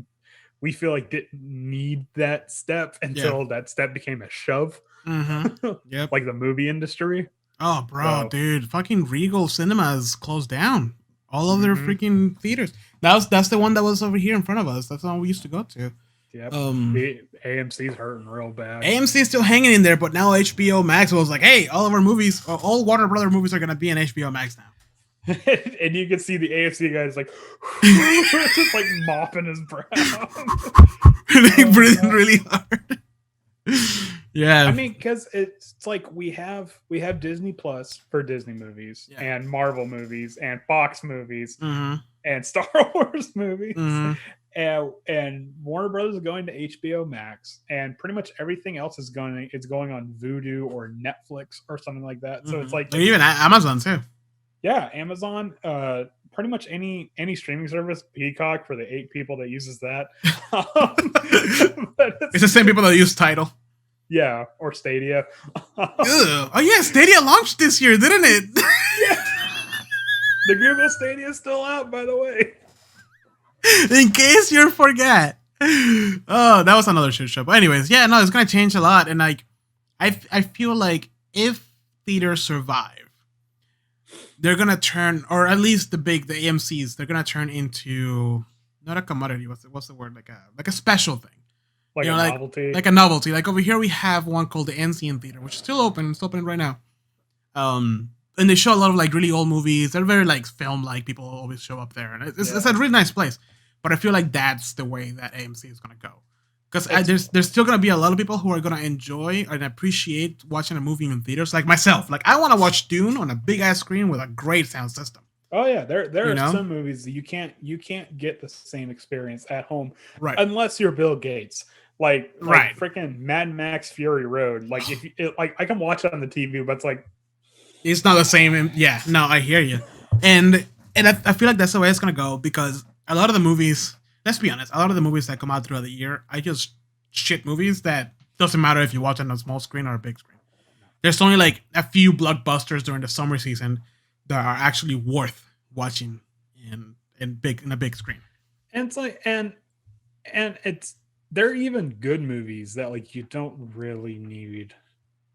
we feel like didn't need that step until that step became a shove. Mm-hmm. Yep. Like the movie industry. Oh, bro, dude, fucking Regal Cinemas closed down all of their freaking theaters. That's the one that was over here in front of us. That's the one we used to go to. Yep. The AMC's hurting real bad. AMC is still hanging in there, but now HBO Max was like, hey, all of our movies, all Warner Brother movies are going to be on HBO Max now. And you can see the AFC guys like just like mopping his brow. Like breathing really hard. Yeah. I mean, because it's like we have Disney Plus for Disney movies and Marvel movies and Fox movies and Star Wars movies. And Warner Brothers is going to HBO Max, and pretty much everything else is going on Vudu or Netflix or something like that. So it's like even Amazon too. Yeah, Amazon. Pretty much any streaming service. Peacock for the 8 people that uses that. It's the same people that use Tidal. Yeah, or Stadia. Oh yeah, Stadia launched this year, didn't it? Yeah. The Google Stadia is still out, by the way. In case you forget. Oh, that was another shit show. But anyways, yeah, no, it's gonna change a lot. And like I feel like if theaters survive, they're gonna turn, or at least the AMCs, they're gonna turn into not a commodity, what's the word? Like a special thing. Like a novelty. Like a novelty. Like over here we have one called the NCN Theater, which is still open. It's open right now. And they show a lot of like really old movies. They're very like film-like. People always show up there, and it's a really nice place. But I feel like that's the way that AMC is gonna go, because there's still gonna be a lot of people who are gonna enjoy and appreciate watching a movie in theaters. Like myself, like I want to watch Dune on a big ass screen with a great sound system. Oh yeah, there are some movies that you can't get the same experience at home, right? Unless you're Bill Gates. Like freaking Mad Max Fury Road. Like like I can watch it on the TV, but it's like it's not the same. Yeah, no, I hear you, and I feel like that's the way it's gonna go, because a lot of the movies, let's be honest, a lot of the movies that come out throughout the year are just shit movies that doesn't matter if you watch it on a small screen or a big screen. There's only like a few blockbusters during the summer season that are actually worth watching in a big screen. And it's like and it's they're even good movies that like you don't really need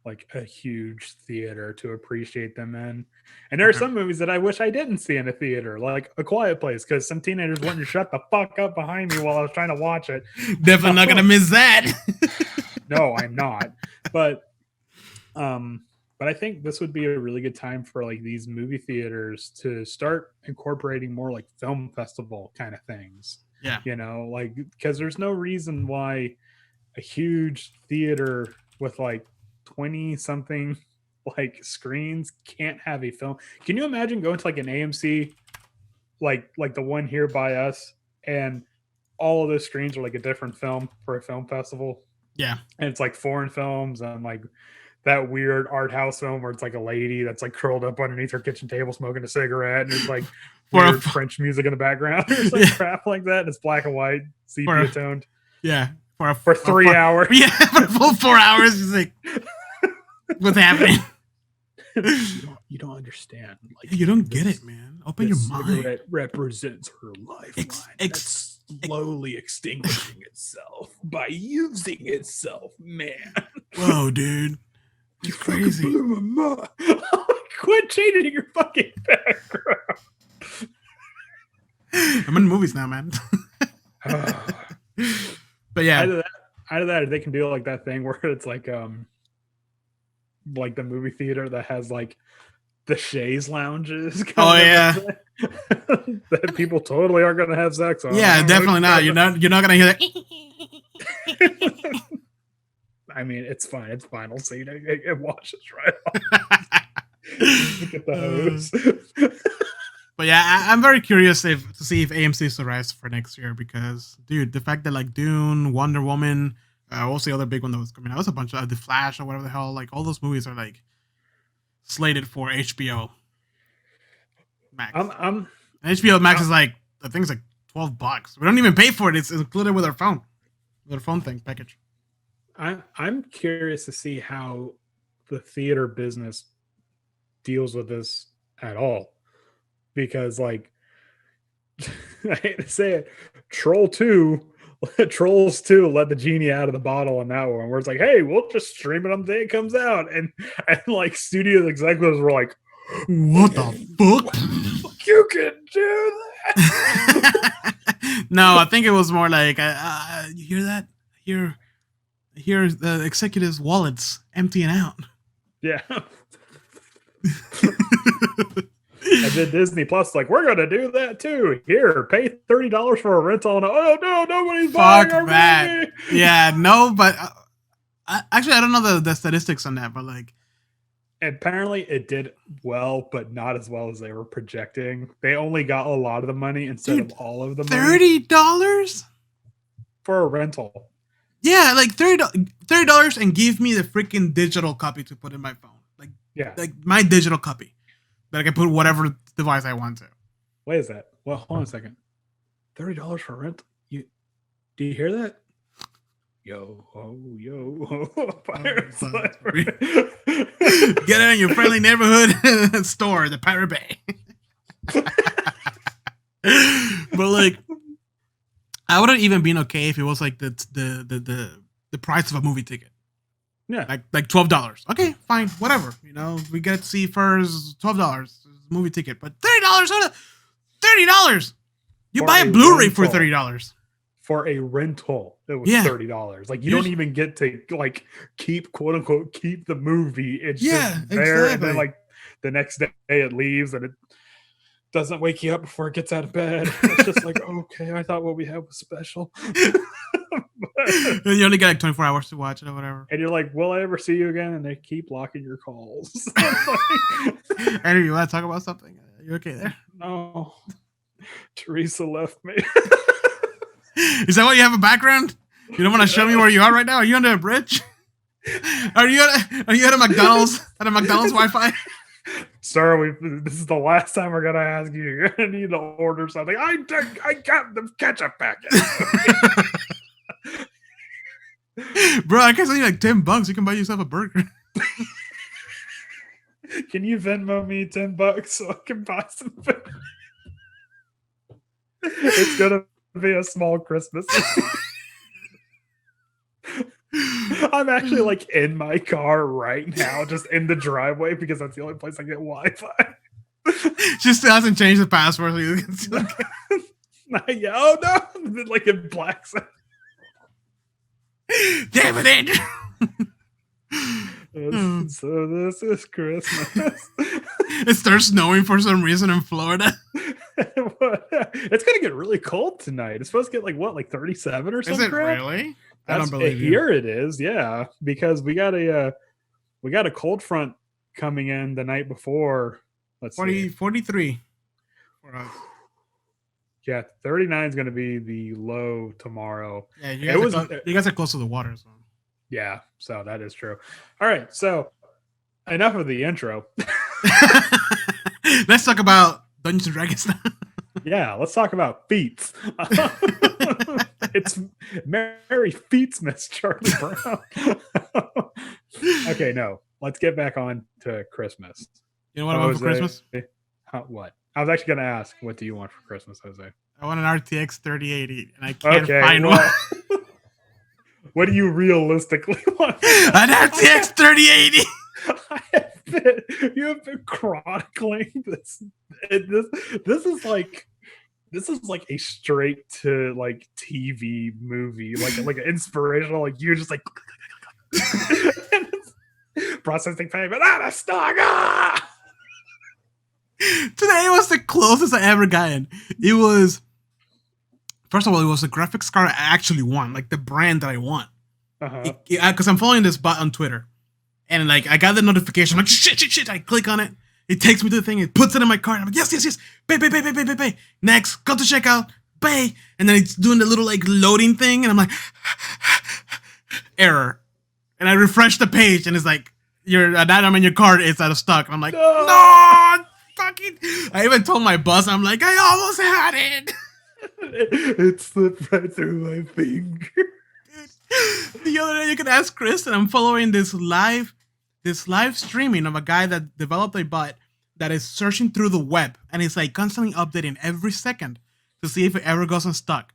like a huge theater to appreciate them in. And there are some movies that I wish I didn't see in a theater, like A Quiet Place, because some teenagers wanted to shut the fuck up behind me while I was trying to watch it. Definitely not gonna miss that. No, I'm not. But I think this would be a really good time for like these movie theaters to start incorporating more like film festival kind of things. Yeah. You know, like, because there's no reason why a huge theater with like 20 something like screens can't have a film. Can you imagine going to like an AMC like the one here by us, and all of those screens are like a different film for a film festival? Yeah. And it's like foreign films and like that weird art house film where it's like a lady that's like curled up underneath her kitchen table smoking a cigarette, and there's like weird French music in the background. There's like crap like that. And it's black and white, sepia toned. Yeah. For 3 hours. Yeah, for a full 4 hours. It's like, what's happening? You don't understand. Like, you don't get it, man. Open your mind. It represents her lifeline. That's slowly extinguishing itself by using itself, man. Whoa, dude. It's crazy. Quit changing your fucking background. I'm in movies now, man. But yeah, out of that, they can do like that thing where it's like the movie theater that has like the chaise lounges. Oh yeah, that people totally are going to have sex on. Yeah, definitely not. You're not gonna hear that. I mean, it's fine. It's vinyl, so it washes right off. Look at the hose. But yeah, I'm very curious to see if AMC survives for next year because, dude, the fact that like Dune, Wonder Woman, what's the other big one that was coming out? It was a bunch of The Flash or whatever the hell. Like all those movies are like slated for HBO Max. And HBO Max is like I think it's like $12. We don't even pay for it. It's included with our phone thing package. I'm curious to see how the theater business deals with this at all. Because like I hate to say it, Trolls 2 let the genie out of the bottle on that one, where it's like, hey, we'll just stream it on the day it comes out. And like studio executives were like, what the fuck? You can do that. No, I think it was more like you hear that? Here's the executives' wallets emptying out. Yeah. And then Disney Plus, like, we're gonna do that too. Here, pay $30 for a rental. And oh no, nobody's buying our movie. Yeah, no, but actually, I don't know the statistics on that, but like, apparently it did well, but not as well as they were projecting. They only got a lot of the money instead of all of the money. $30 for a rental. Yeah, like $30 and give me the freaking digital copy to put in my phone. Like, yeah, like my digital copy that I can put whatever device I want to. What is that? Well, hold on a second. $30 for rent? Do you hear that? Yo, Pirate Sliver. Get it in your friendly neighborhood store, the Pirate Bay. But like, I wouldn't even been okay if it was like the price of a movie ticket. Yeah, like $12. Okay, fine, whatever. You know, we get to see first $12 movie ticket, but $30. $30. You buy a Blu-ray for $30. For a rental, it was $30. Like you don't even get to like keep quote unquote keep the movie. It's just there, exactly. And then like the next day it leaves and it doesn't wake you up before it gets out of bed. It's just like, okay, I thought what we had was special. You only got like 24 hours to watch it or whatever. And you're like, will I ever see you again? And they keep blocking your calls. Andrew, you want to talk about something? Are you okay there? No. Teresa left me. Is that why you have a background? You don't want to show me where you are right now? Are you under a bridge? Are you at a McDonald's? At a McDonald's Wi-Fi? Sir, this is the last time we're gonna ask you. You're gonna need to order something. I got the ketchup packet. Bro, I can send you like $10. You can buy yourself a burger. Can you Venmo me $10 so I can buy some food? It's gonna be a small Christmas. I'm actually like in my car right now, just in the driveway because that's the only place I get Wi-Fi. She still hasn't changed the password. So you can still get... Oh no! Like it blacks out. Damn it, Andrew. So this is Christmas. It starts snowing for some reason in Florida. It's gonna get really cold tonight. It's supposed to get like 37 or something. Is it really? I don't believe you. Here it is, yeah. Because we got a cold front coming in the night before. Let's 43 for us. Yeah, 39 is going to be the low tomorrow. Yeah, you guys are close to the water, so. Yeah, so that is true. All right, so enough of the intro. Let's talk about Dungeons and Dragons now. Yeah, let's talk about feats. It's Merry Critmas, Charlie Brown. Okay, no, let's get back on to Christmas. You know what I want for Christmas? What? I was actually going to ask, what do you want for Christmas, Jose? I want an RTX 3080, and I can't find one. What do you realistically want? An RTX 3080! You have been chronicling this. This is like this is like a straight to like TV movie, like an inspirational, like you're just like processing payment. Ah, stock. Ah! Today was the closest I ever gotten. It was, first of all, it was a graphics card I actually want, like the brand that I want. Because I'm following this bot on Twitter, and like I got the notification, I'm like shit. I click on it. It takes me to the thing. It puts it in my cart. I'm like, yes. Pay. Next, go to checkout. Pay. And then it's doing the little like loading thing. And I'm like, error. And I refresh the page and it's like, an item in your cart is out of stock. And I'm like, no, fucking. I even told my boss, I'm like, I almost had it. It slipped right through my finger. The other day, you could ask Chris, and I'm following this live streaming of a guy that developed a bot that is searching through the web, and it's like constantly updating every second to see if it ever goes unstuck.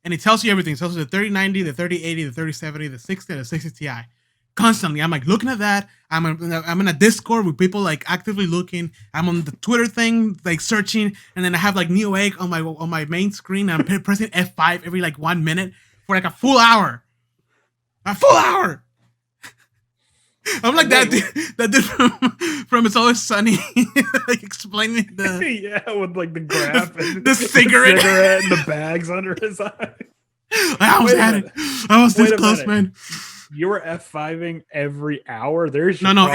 And it tells you everything. It tells you the 3090, the 3080, the 3070, the 60, and the 60 Ti. Constantly, I'm like looking at that. I'm in a Discord with people like actively looking. I'm on the Twitter thing, like searching, and then I have like Neo Egg on my main screen, and I'm pressing F5 every like 1 minute for like a full hour. A full hour. I'm like that dude from It's Always Sunny, like explaining yeah, with like the graph and the cigarette and the bags under his eye. I almost had it. I was this close, man. You were F5ing every hour. There's no,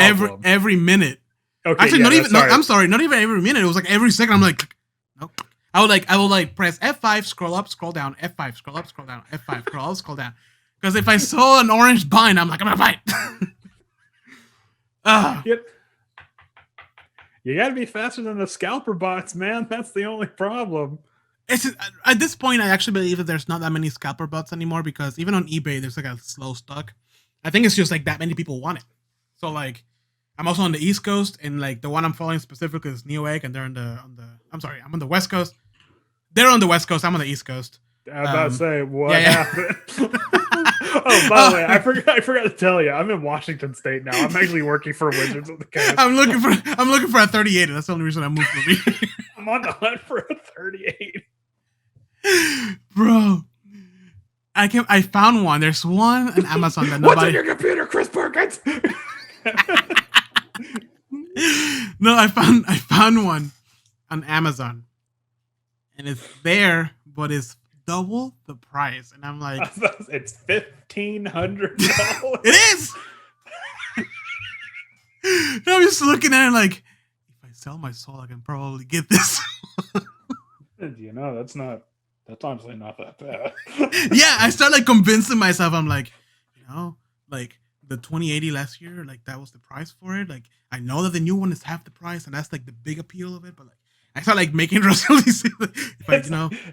every minute. Okay, actually, not even. I'm sorry, not even every minute. It was like every second. I'm like, nope. I would like press F5, scroll up, scroll down, F5, scroll up, scroll down, F5, scroll up, scroll down. Because if I saw an orange bind, I'm like, I'm gonna fight. Yep. You gotta be faster than the scalper bots, man. That's the only problem. At this point, I actually believe that there's not that many scalper bots anymore, because even on eBay, there's like a slow stock. I think it's just like that many people want it. So like, I'm also on the East Coast, and like the one I'm following specifically is Neo Egg, and they're I'm on the West Coast. They're on the West Coast. I'm on the East Coast. I was about to say, what happened? Oh, by the way, I forgot to tell you, I'm in Washington State now. I'm actually working for Wizards of the Coast. I'm looking for a 38. That's the only reason I moved for me. I'm on the hunt for a 38. Bro, I found one. There's one on Amazon that nobody. What's on your computer, Chris Perkins? No, I found one on Amazon, and it's there, but it's double the price, and I'm like, it's $1,500. It is. I'm just looking at it like, if I sell my soul, I can probably get this. You know, that's honestly not that bad. Yeah, I start like convincing myself. I'm like, like the 2080 last year, like that was the price for it. Like I know that the new one is half the price, and that's like the big appeal of it. But like, I start like making resolutions. If I,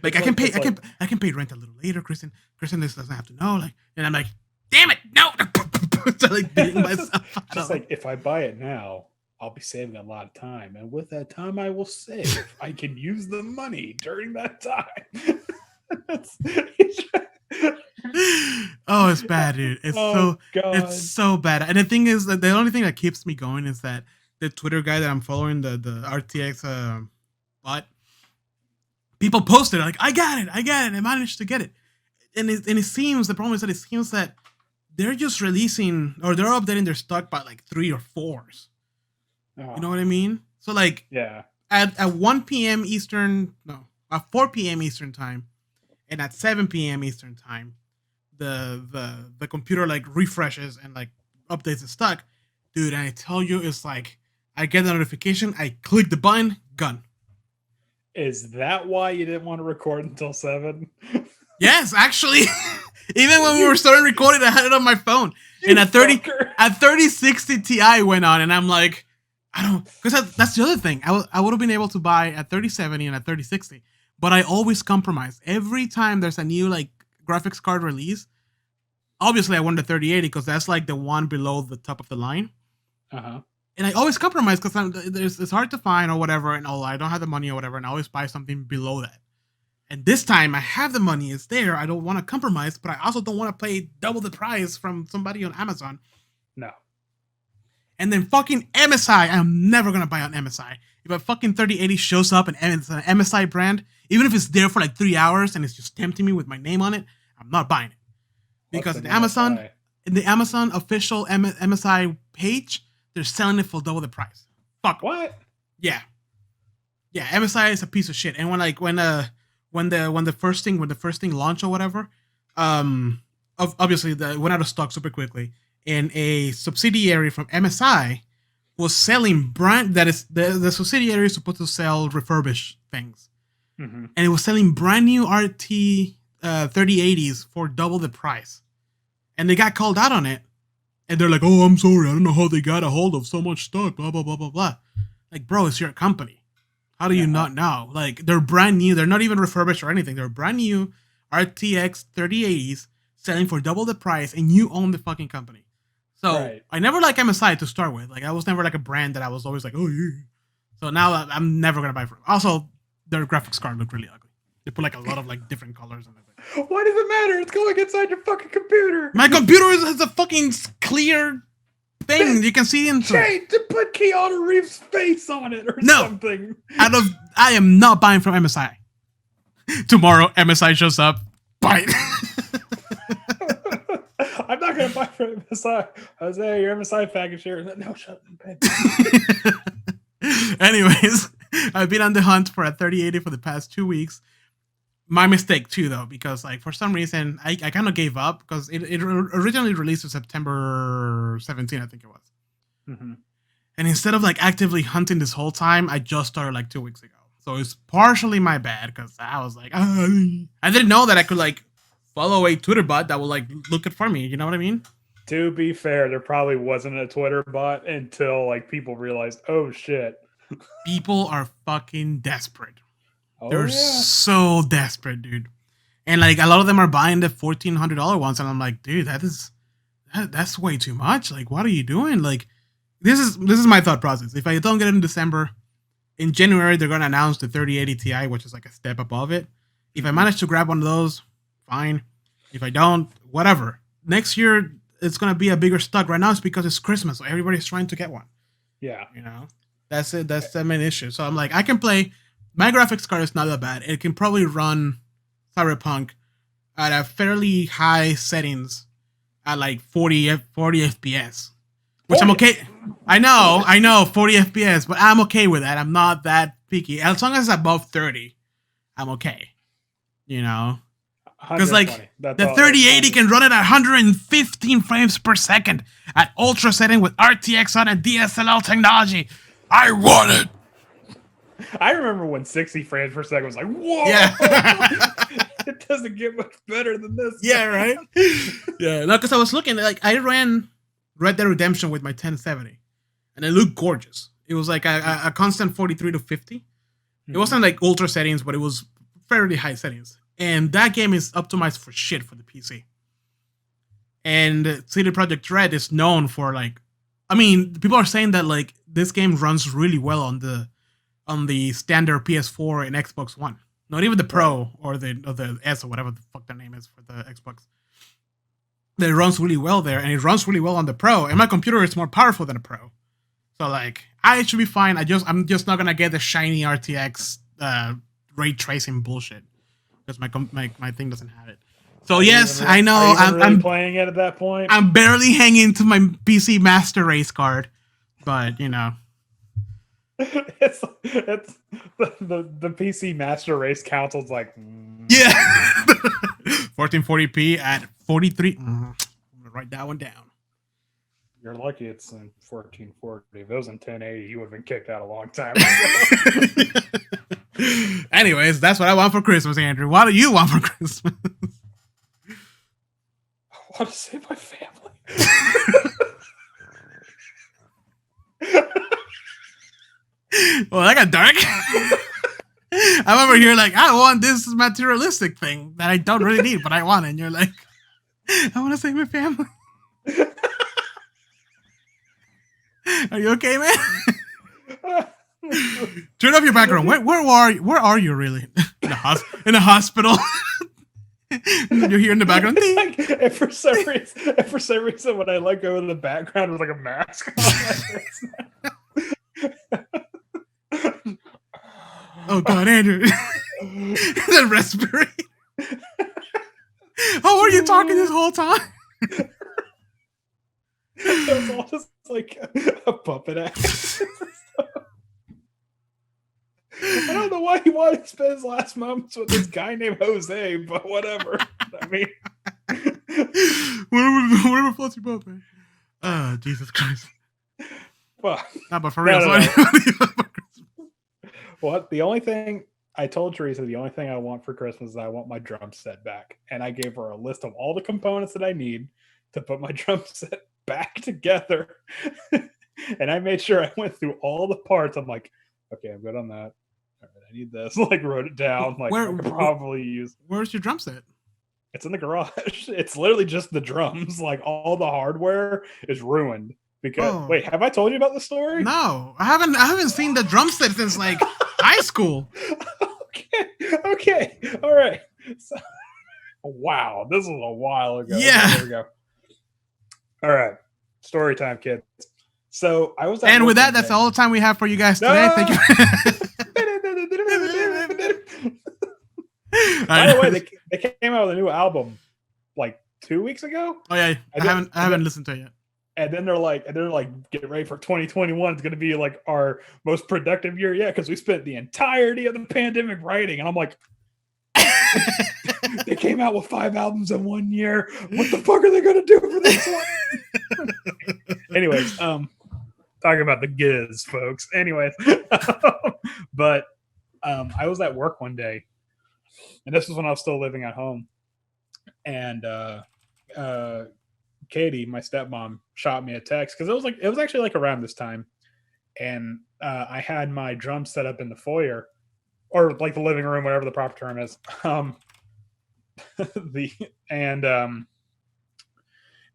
like I can pay rent a little later. Kristen, this doesn't have to know. Like, and I'm like, damn it, no. So like beating myself. Just like if I buy it now, I'll be saving a lot of time, and with that time I will save, I can use the money during that time. Oh, it's bad, dude. It's so bad. And the thing is that the only thing that keeps me going is that the Twitter guy that I'm following, the RTX bot, people posted like, I got it, I managed to get it. And it seems, the problem is that it seems that they're just releasing, or they're updating their stock by like 3 or 4s. You know what I mean? So like, yeah, at 1 p.m. Eastern, no, at 4 p.m. Eastern time, and at 7 p.m. Eastern time, the computer like refreshes and like updates the stock, dude. And I tell you, it's like I get the notification, I click the button, gone. Is that why you didn't want to record until 7? Yes, actually. Even when we were starting recording, I had it on my phone, and at 3060 Ti went on, and I'm like, I don't, because that's the other thing. I would have been able to buy at 3070 and at 3060, but I always compromise. Every time there's a new like graphics card release, obviously I want the 3080 because that's like the one below the top of the line. And I always compromise because it's hard to find or whatever, and I don't have the money or whatever, and I always buy something below that. And this time I have the money, it's there. I don't want to compromise, but I also don't want to pay double the price from somebody on Amazon. No. And then fucking MSI. I'm never going to buy on MSI. If a fucking 3080 shows up and it's an MSI brand, Even if it's there for like 3 hours and it's just tempting me with my name on it, I'm not buying it. Because in the Amazon official MSI page, they're selling it for double the price. Fuck. What? Yeah. Yeah, MSI is a piece of shit. And when the first thing launched or whatever, obviously it went out of stock super quickly. And a subsidiary from MSI was selling the subsidiary is supposed to sell refurbished things. Mm-hmm. And it was selling brand new RT 3080s for double the price. And they got called out on it. And they're like, oh, I'm sorry. I don't know how they got a hold of so much stock, blah, blah, blah, blah, blah. Like, bro, it's your company. How do you not know? Like, they're brand new. They're not even refurbished or anything. They're brand new RTX 3080s selling for double the price, and you own the fucking company. So I never liked MSI to start with. Like, I was never like a brand that I was always like, oh, yeah. So now I'm never going to buy from. Also, their graphics card looked really ugly. They put like a lot of like different colors in it. Why does it matter? It's going inside your fucking computer. My computer has a fucking clear thing you can see into. Jay, to put Keanu Reeves' face on it or something. I am not buying from MSI. Tomorrow, MSI shows up. Buy it. I'm not going to buy from MSI. Jose, your MSI package here. No, shut up. Anyways, I've been on the hunt for a 3080 for the past 2 weeks. My mistake too, though, because like for some reason I kind of gave up because it originally released in September 17, I think it was. Mm-hmm. And instead of like actively hunting this whole time, I just started like 2 weeks ago. So it's partially my bad because I was like, I didn't know that I could like follow a Twitter bot that will like look it for me. You know what I mean? To be fair, there probably wasn't a Twitter bot until like people realized, oh shit. People are fucking desperate. They're so desperate, dude. And like a lot of them are buying the $1,400 ones, and I'm like, dude, that's way too much. Like, what are you doing? Like, this is my thought process. If I don't get it in December, in January they're gonna announce the 3080 Ti, which is like a step above it. If I manage to grab one of those, fine. If I don't, whatever. Next year it's gonna be a bigger stock. Right now it's because it's Christmas, so everybody's trying to get one. Yeah, you know, that's it. That's the main issue. So I'm like, I can play. My graphics card is not that bad. It can probably run Cyberpunk at a fairly high settings at like 40 FPS, which 40. I'm okay. I know 40 FPS, but I'm okay with that. I'm not that picky. As long as it's above 30, I'm okay. You know? Because like the 3080 can run it at 115 frames per second at ultra setting with RTX on and DSLL technology. I want it. I remember when 60 frames per second was like, whoa! Yeah. It doesn't get much better than this. Yeah, right? Yeah, no, because I was looking, like, I ran Red Dead Redemption with my 1070, and it looked gorgeous. It was like a constant 43 to 50. Mm-hmm. It wasn't like ultra settings, but it was fairly high settings. And that game is optimized for shit for the PC. And CD Projekt Red is known for, like, I mean, people are saying that, like, this game runs really well on the standard PS4 and Xbox One. Not even the Pro or the S or whatever the fuck the name is for the Xbox. That it runs really well there, and it runs really well on the Pro. And my computer is more powerful than a Pro, so like I should be fine. I'm just not gonna get the shiny RTX ray tracing bullshit because my thing doesn't have it. So yes, I know I'm playing it at that point. I'm barely hanging to my PC Master Race card, but you know. It's the PC Master Race Council's like yeah 1440p at 43. I'm gonna write that one down. You're lucky it's in 1440. If it was in 1080, you would have been kicked out a long time ago. Anyways, that's what I want for Christmas, Andrew. What do you want for Christmas? I want to save my family. Well, that got dark. I'm over here like, I want this materialistic thing that I don't really need, but I want it. And you're like, I want to save my family. Are you okay, man? Turn off your background. Where are you really? In a hospital. You're here in the background. Like, and for some reason, when I let go of the background, it was like a mask on. Oh God, Andrew. The respirator. Oh, were you talking this whole time? It was all just like a puppet act. I don't know why he wanted to spend his last moments with this guy named Jose, but whatever. I mean, whatever floats your boat, man. Oh, Jesus Christ. Well, no, but for real. No. Well, the only thing I told Teresa, the only thing I want for Christmas is I want my drum set back. And I gave her a list of all the components that I need to put my drum set back together. And I made sure I went through all the parts. I'm like, okay, I'm good on that. All right, I need this. Like, wrote it down. Like, I could probably use. Where's your drum set? It's in the garage. It's literally just the drums. Like, all the hardware is ruined. Because wait, have I told you about the story? No, I haven't seen the drum set since like high school. Okay, all right. So, wow, this was a while ago. Yeah, there we go. All right, story time, kids. So I was, and with that, that's all the time we have for you guys today. Thank you. By the way, they came out with a new album like 2 weeks ago. Oh yeah, I haven't listened to it yet. And then they're like, get ready for 2021. It's going to be like our most productive year yet because we spent the entirety of the pandemic writing. And I'm like, they came out with 5 albums in 1 year. What the fuck are they going to do for this one? Anyways, talking about the giz, folks. Anyways, but I was at work one day, and this was when I was still living at home, and Katie, my stepmom, shot me a text because it was actually like around this time, and I had my drum set up in the foyer, or like the living room, whatever the proper term is.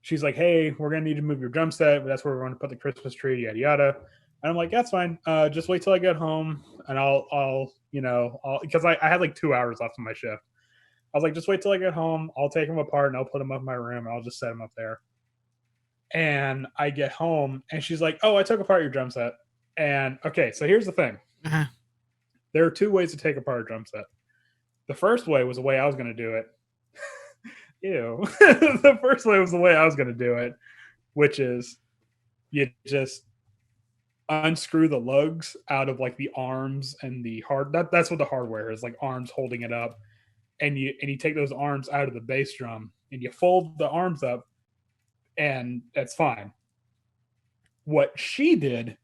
She's like, "Hey, we're gonna need to move your drum set. But that's where we're going to put the Christmas tree, yada yada." And I'm like, "That's fine. Just wait till I get home, and I'll because I had like 2 hours left of my shift. I was like, just wait till I get home. I'll take them apart and I'll put them up in my room and I'll just set them up there." And I get home and she's like, "Oh, I took apart your drum set." And okay, so here's the thing. Uh-huh. There are 2 ways to take apart a drum set. The first way was the way I was going to do it. Ew. The first way was the way I was going to do it, which is you just unscrew the lugs out of like the arms and the that's what the hardware is, like arms holding it up. And you take those arms out of the bass drum and you fold the arms up, and that's fine. What she did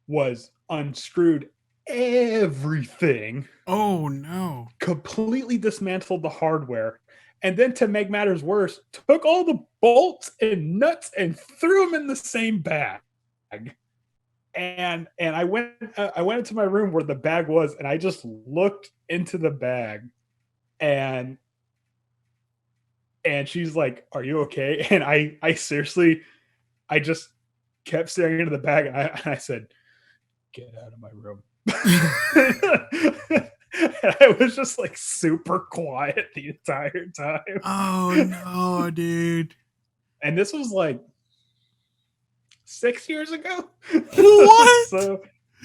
was unscrewed everything. Oh no. Completely dismantled the hardware. And then to make matters worse, took all the bolts and nuts and threw them in the same bag. And I went into my room where the bag was, and I just looked into the bag. And she's like, "Are you okay?" And I seriously, I just kept staring into the bag, and I said, "Get out of my room." And I was just like super quiet the entire time. Oh no, dude. And this was like 6 years ago. What?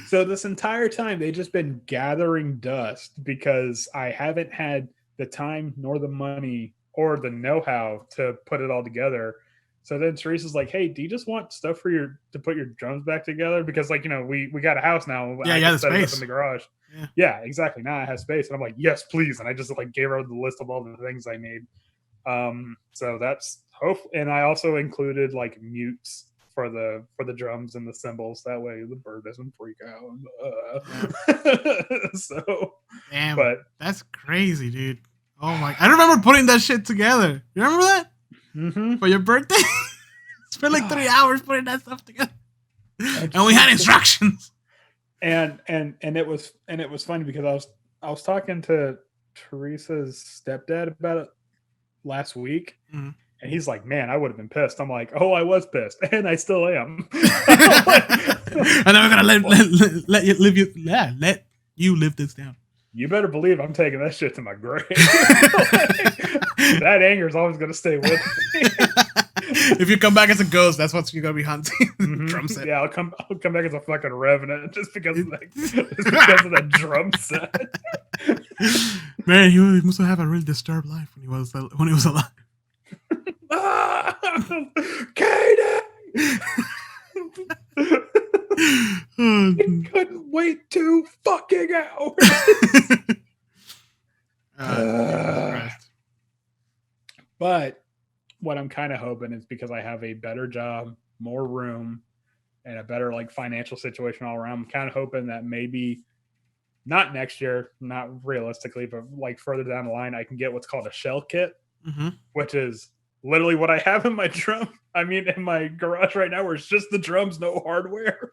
So this entire time they've just been gathering dust because I haven't had the time nor the money or the know-how to put it all together. So then Teresa's like, "Hey, do you just want stuff to put your drums back together?" Because like, we got a house now. Yeah, I the set it space up in the garage. Yeah, exactly. Now I have space. And I'm like, "Yes, please." And I just like gave her the list of all the things I need. So that's hope. And I also included like mutes for the drums and the cymbals. That way the bird doesn't freak out. So, damn, but that's crazy, dude. Oh my! I remember putting that shit together. You remember that? Mm-hmm. For your birthday? Spent like 3 hours putting that stuff together, and we had instructions. And it was funny because I was talking to Teresa's stepdad about it last week. Mm-hmm. And he's like, "Man, I would have been pissed." I'm like, "Oh, I was pissed, and I still am." And then we're gonna let you live this down. You better believe I'm taking that shit to my grave. That anger is always going to stay with me. If you come back as a ghost, that's what you're gonna be hunting. Drum set. Yeah, I'll come back as a fucking revenant just because of that drum set. Man, he must have a really disturbed life when he was alive. Katie! He couldn't wait 2 fucking hours. But what I'm kind of hoping is because I have a better job, more room, and a better like financial situation all around, I'm kind of hoping that maybe not next year, not realistically, but like further down the line, I can get what's called a shell kit, which is literally what I have in my in my garage right now, where it's just the drums, no hardware.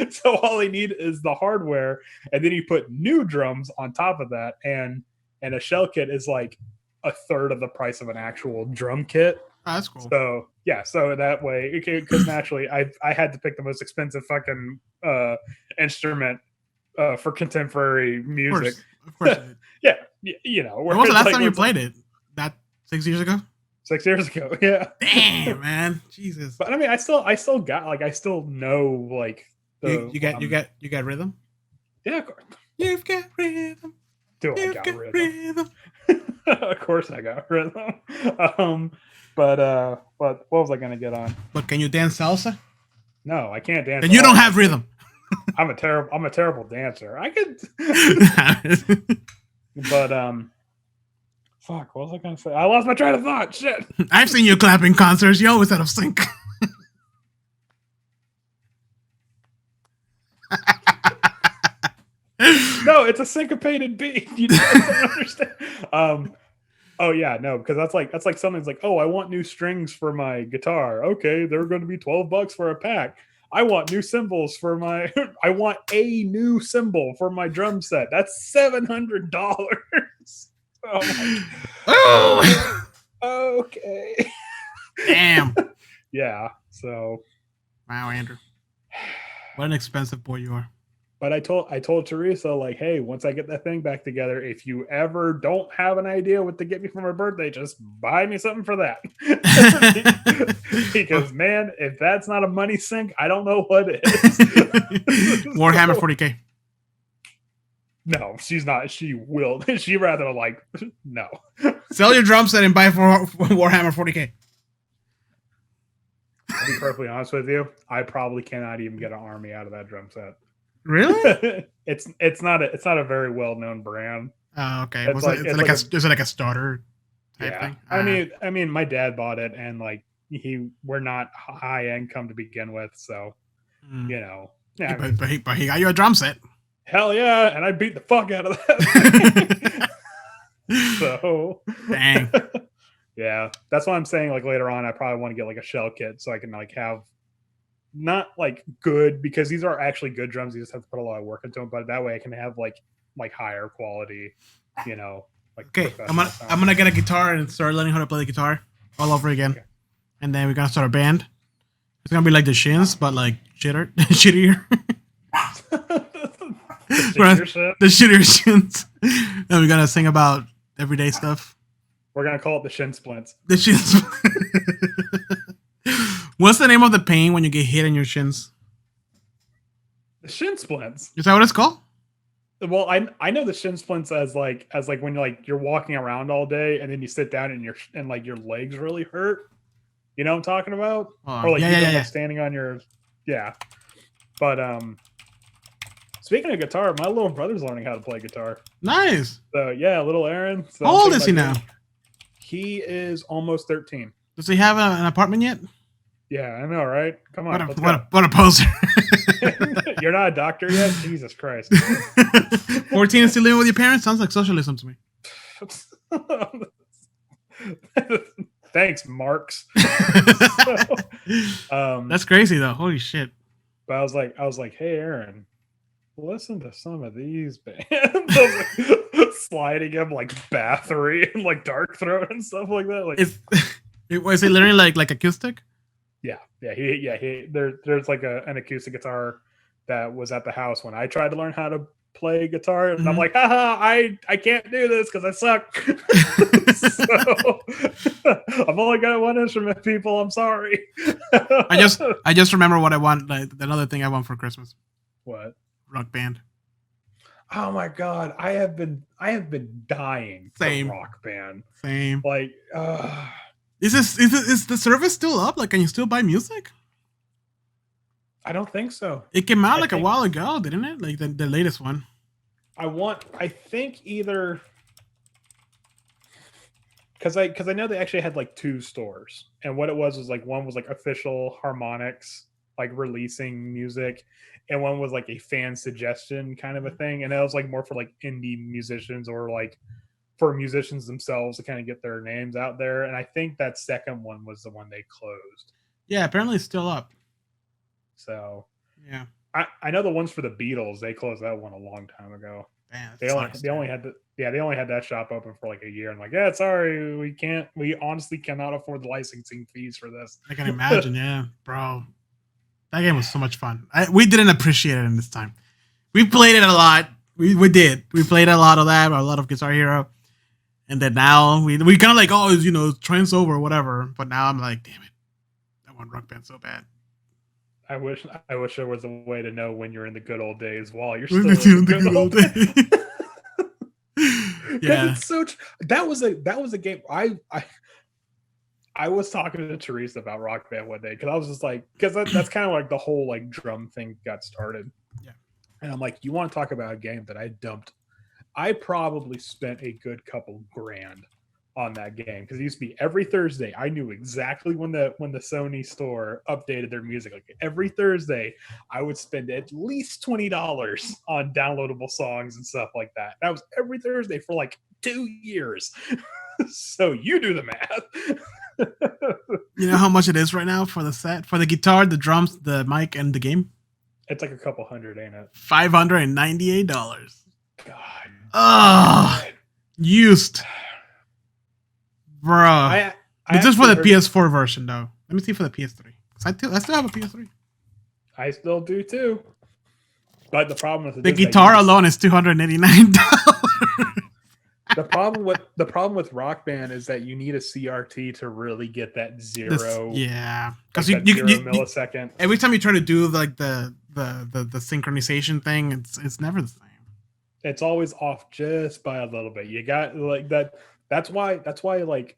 So all I need is the hardware, and then you put new drums on top of that, and a shell kit is like a third of the price of an actual drum kit. Oh, that's cool. So yeah, so that way, because naturally, I had to pick the most expensive fucking instrument for contemporary music. Of course. Yeah, you know. When was the last time you played it? That 6 years ago? 6 years ago, yeah. Damn, man, Jesus. But I mean, I still got like I still know like you got rhythm. Yeah, of course. You've got rhythm. Do I got rhythm? Of course, I got rhythm. But what was I gonna get on? But can you dance salsa? No, I can't dance. And you don't have rhythm. I'm a terrible dancer. I could. But fuck, what was I gonna say? I lost my train of thought. Shit. I've seen you clapping concerts. You're always out of sync. No, it's a syncopated beat. You don't understand. Oh yeah, no, because that's like something's like, oh, I want new strings for my guitar. Okay, they're going to be $12 for a pack. I want new cymbals for my. I want a new cymbal for my drum set. That's $700. Oh, okay. Damn. Yeah. So. Wow, Andrew. What an expensive boy you are. But I told Teresa, like, hey, once I get that thing back together, if you ever don't have an idea what to get me for my birthday, just buy me something for that. Because man, if that's not a money sink, I don't know what is. Warhammer 40K. No, she's not. She will. She rather like no. Sell your drum set and buy for Warhammer 40K. I'll be perfectly honest with you. I probably cannot even get an army out of that drum set. Really? It's not a very well known brand. Oh, okay. Is it like a starter type thing? I mean, my dad bought it, and like we're not high income to begin with, so you know. Yeah, but he got you a drum set. Hell yeah, and I beat the fuck out of that. So dang. Yeah, that's why I'm saying like later on I probably want to get like a shell kit so I can like have not like good, because these are actually good drums. You just have to put a lot of work into them, but that way I can have like higher quality, you know. Like okay, I'm gonna get a guitar and start learning how to play the guitar all over again, and then we're gonna start a band. It's gonna be like the Shins, but like shittier. The shittier Shins. And we're gonna sing about everyday stuff. We're gonna call it the Shin Splints. The Shins. What's the name of the pain when you get hit in your shins? The shin splints. Is that what it's called? Well, I know the shin splints as like when you're walking around all day and then you sit down and your legs really hurt. You know what I'm talking about? Or like standing on your But speaking of guitar, my little brother's learning how to play guitar. Nice. So yeah, little Aaron. So how old is he now? He is almost 13. Does he have an apartment yet? Yeah, I know, right? Come on. What a poser. You're not a doctor yet? Jesus Christ. 14 and still living with your parents? Sounds like socialism to me. Thanks, Marx. That's crazy though. Holy shit. But I was like, hey Aaron, listen to some of these bands. Like, sliding him like Bathory and like Dark Throat and stuff like that. Like was it literally like acoustic? Yeah. There's like an acoustic guitar that was at the house when I tried to learn how to play guitar, and I'm like, haha, I can't do this because I suck. I've only got one instrument, people. I'm sorry. I just remember what I want. Like, another thing I want for Christmas. What? Rock Band. Oh my god, I have been dying Same for Rock Band. Same. Like, is the service still up? Like, can you still buy music? I don't think so. It came out like a while ago, didn't it? Like the latest one. I think either because I know they actually had like 2 stores, and what it was like one was like official Harmonix, like releasing music, and one was like a fan suggestion kind of a thing, and that was like more for like indie musicians or like for musicians themselves to kind of get their names out there. And I think that second one was the one they closed. Yeah, apparently it's still up. So yeah, I know the ones for the Beatles, they closed that one a long time ago. Man, they only had that shop open for like a year. I'm like, yeah, sorry, we honestly cannot afford the licensing fees for this. I can imagine. Yeah, bro, that game was so much fun. We didn't appreciate it in this time. We played it a lot. We played a lot of that, a lot of Guitar Hero, and then now we kind of like, oh, you know, trends over or whatever. But now I'm like, damn it, I want Rock Band so bad. I wish there was a way to know when you're in the good old days while you're still in the good old days. Yeah, it's so that was a game. I was talking to Teresa about Rock Band one day because I was just like, because that's kind of like the whole like drum thing got started. Yeah, and I'm like, you want to talk about a game that I dumped? I probably spent a good couple grand on that game because it used to be every Thursday. I knew exactly when the Sony store updated their music. Like every Thursday, I would spend at least $20 on downloadable songs and stuff like that. That was every Thursday for like 2 years. So you do the math. You know how much it is right now for the set, for the guitar, the drums, the mic, and the game? It's like a couple hundred, ain't it? $598. God. Oh, used. Bro, it's just for the PS4 version, though. Let me see for the PS3. I still have a PS3. I still do too. But the problem with the guitar alone is $289. The problem with Rock Band is that you need a CRT to really get that zero. Yeah, because you millisecond. Every time you try to do like the synchronization thing, it's never the same. It's always off just by a little bit. You got like that. That's why like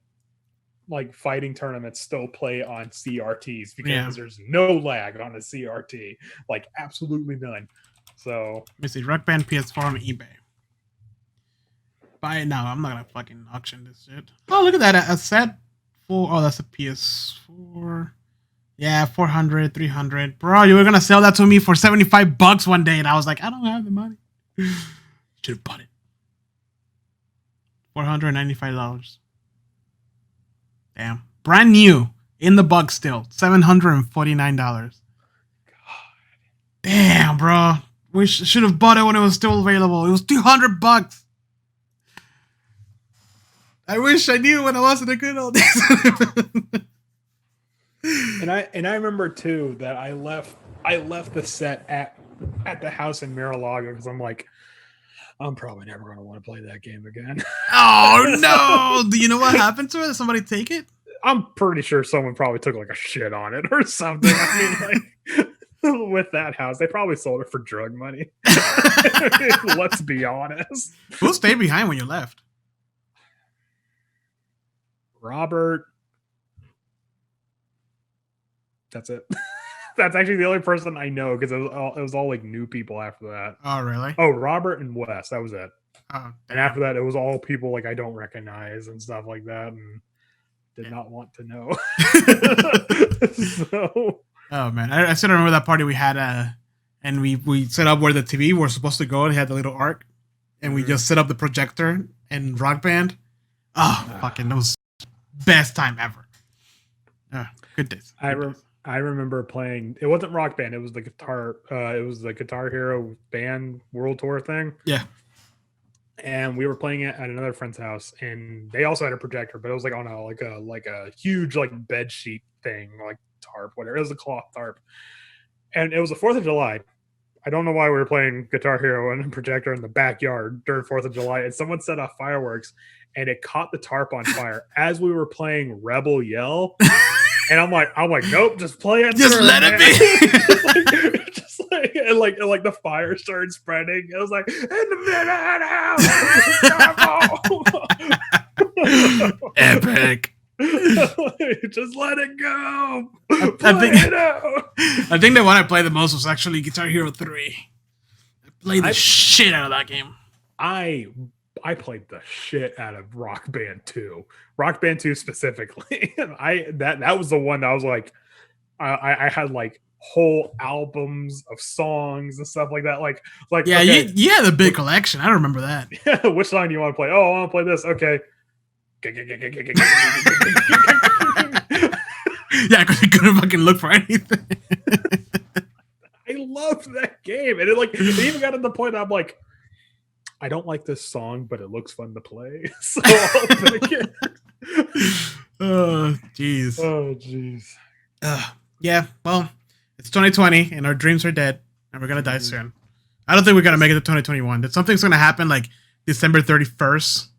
fighting tournaments still play on CRTs because there's no lag on a CRT, like absolutely none. So let me see, Rock Band PS4 on eBay. Buy it now. I'm not gonna fucking auction this shit. Oh, look at that, a set for. Oh, that's a PS4. Yeah, 400, 300. Bro, you were gonna sell that to me for $75 one day, and I was like, I don't have the money. Should have bought it. $495. Damn. Brand new. In the box still. $749. God. Damn, bro. We should have bought it when it was still available. It was $200. I wish I knew when I was in the good old days. And I remember too that I left the set at the house in Mar-a-Lago because I'm like, I'm probably never going to want to play that game again. Oh, no. Do you know what happened to it? Did somebody take it? I'm pretty sure someone probably took like a shit on it or something. I mean, like, with that house, they probably sold it for drug money. Let's be honest. Who stayed behind when you left? Robert. That's it. That's actually the only person I know because it was all like new people after that. Oh, really? Oh, Robert and Wes. That was it. Oh, and after that, it was all people like I don't recognize and stuff like that, and did not want to know. So, oh man, I still remember that party we had, and we set up where the TV was supposed to go. It had the little arc, and we just set up the projector and Rock Band. Oh, fucking, that was best time ever. Good days. I remember playing. It wasn't Rock Band. It was the guitar. It was the Guitar Hero band World Tour thing. Yeah. And we were playing it at another friend's house, and they also had a projector, but it was like on a huge like bed sheet thing, like tarp, whatever. It was a cloth tarp, and it was the 4th of July. I don't know why we were playing Guitar Hero and a projector in the backyard during 4th of July, and someone set off fireworks, and it caught the tarp on fire as we were playing Rebel Yell. And I'm like, nope, just play it. Just let it be. And the fire started spreading. It was like, in the minute, epic. Just let it go. I think the one I played the most was actually Guitar Hero 3. I played the shit out of that game. I played the shit out of Rock Band 2. Rock Band 2 specifically. That was the one that I was like, I had like whole albums of songs and stuff like that. Like yeah, okay, you had a big collection. I remember that. Yeah, which song do you want to play? Oh, I want to play this. Okay. Yeah, because you couldn't fucking look for anything. I love that game. And it even got to the point that I'm like, I don't like this song, but it looks fun to play. So I'll pick it. Oh, jeez. Oh, jeez. Yeah, well, it's 2020 and our dreams are dead and we're going to die soon. I don't think we're going to make it to 2021. That something's going to happen like December 31st.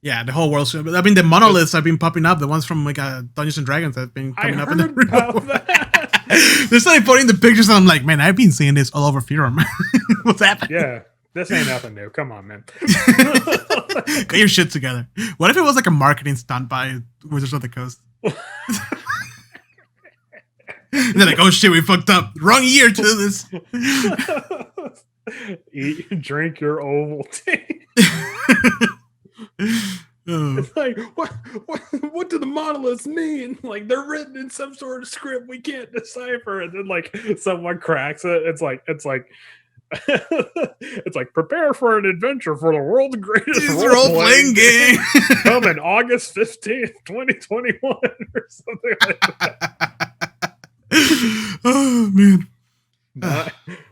Yeah, the whole world's. I mean, the monoliths have been popping up. The ones from like Dungeons and Dragons have been coming up in the real. They're starting putting the pictures, and I'm like, man, I've been seeing this all over Furum. What's happening? Yeah, this ain't nothing new. Come on, man. Get your shit together. What if it was like a marketing stunt by Wizards of the Coast? They're like, oh shit, we fucked up. Wrong year to this. Eat, drink your Ovaltine. It's like, what do the monoliths mean? Like, they're written in some sort of script we can't decipher. And then like someone cracks it. It's like it's like, prepare for an adventure for the world's greatest role-playing game. Coming August 15th, 2021 or something like that. Oh man.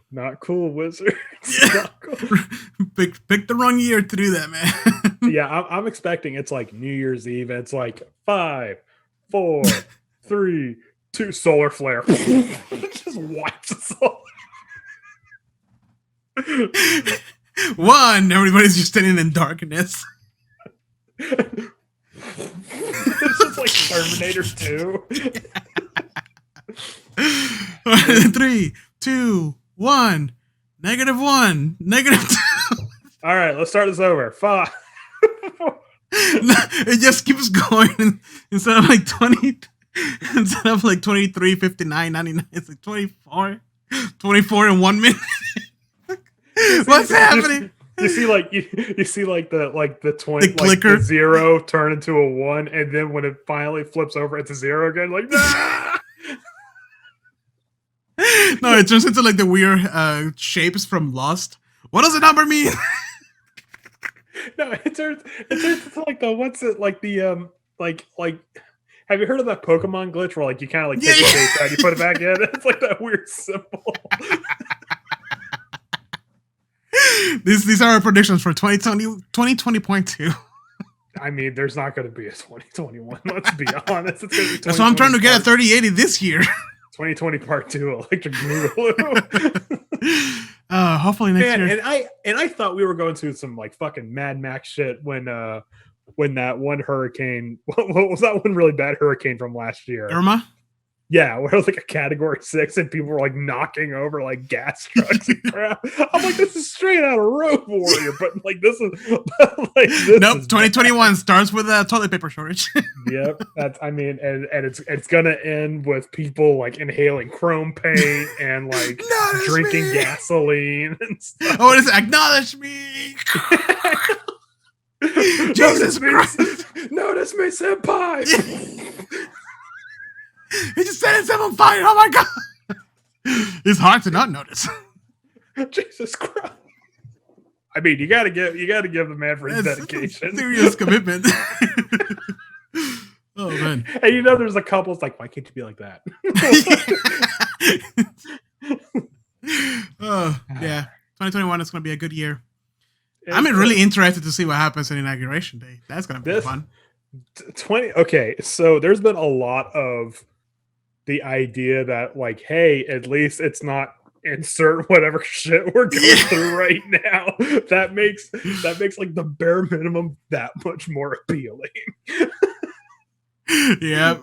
Not cool, Wizards. Yeah. Not cool. Pick the wrong year to do that, man. Yeah, I'm expecting it's like New Year's Eve. And it's like 5, 4, 3, 2, solar flare. Just wipes us all. 1, everybody's just standing in darkness. It's just like Terminator 2. 3, 2, 1, -1, -2. All right, let's start this over. 5. It just keeps going instead of like 20, instead of like 23, 59, 99. It's like 24 in 1 minute. What's happening? You see the 20 the clicker, the 0 turn into a 1, and then when it finally flips over, it's a 0 again. Like, nah! No, it turns into like the weird shapes from Lost. What does the number mean? No, it turns into like the have you heard of that Pokemon glitch where like you kind of like take the face out, you put it back in? It's like that weird symbol. These are our predictions for 2020.2. I mean, there's not going to be a 2021. Let's be honest. It's going to be. That's why I'm trying to get a 3080 this year. 2020 Part 2 Electric Boogaloo. Hopefully next year. And I thought we were going through some like fucking Mad Max shit when that one hurricane. What was that one really bad hurricane from last year? Irma? Yeah, where it was like a category 6 and people were like knocking over like gas trucks and crap. I'm like, this is straight out of Road Warrior, but like this is like this. Nope, 2021 starts with a toilet paper shortage. Yep, and it's gonna end with people like inhaling chrome paint and like drinking gasoline and stuff. Oh, what is it? Acknowledge me. Jesus Christ. Notice me, senpai. He just set himself on fire. Oh my god. It's hard to not notice. Jesus Christ. I mean, you gotta give the man for his dedication. Serious commitment. Oh man. And there's a couple. It's like, why can't you be like that? Oh yeah. 2021 is gonna be a good year. I'm really interested to see what happens in Inauguration Day. That's gonna be fun. Okay, so there's been a lot of the idea that like, hey, at least it's not insert whatever shit we're going through right now. That makes like the bare minimum that much more appealing. Yeah.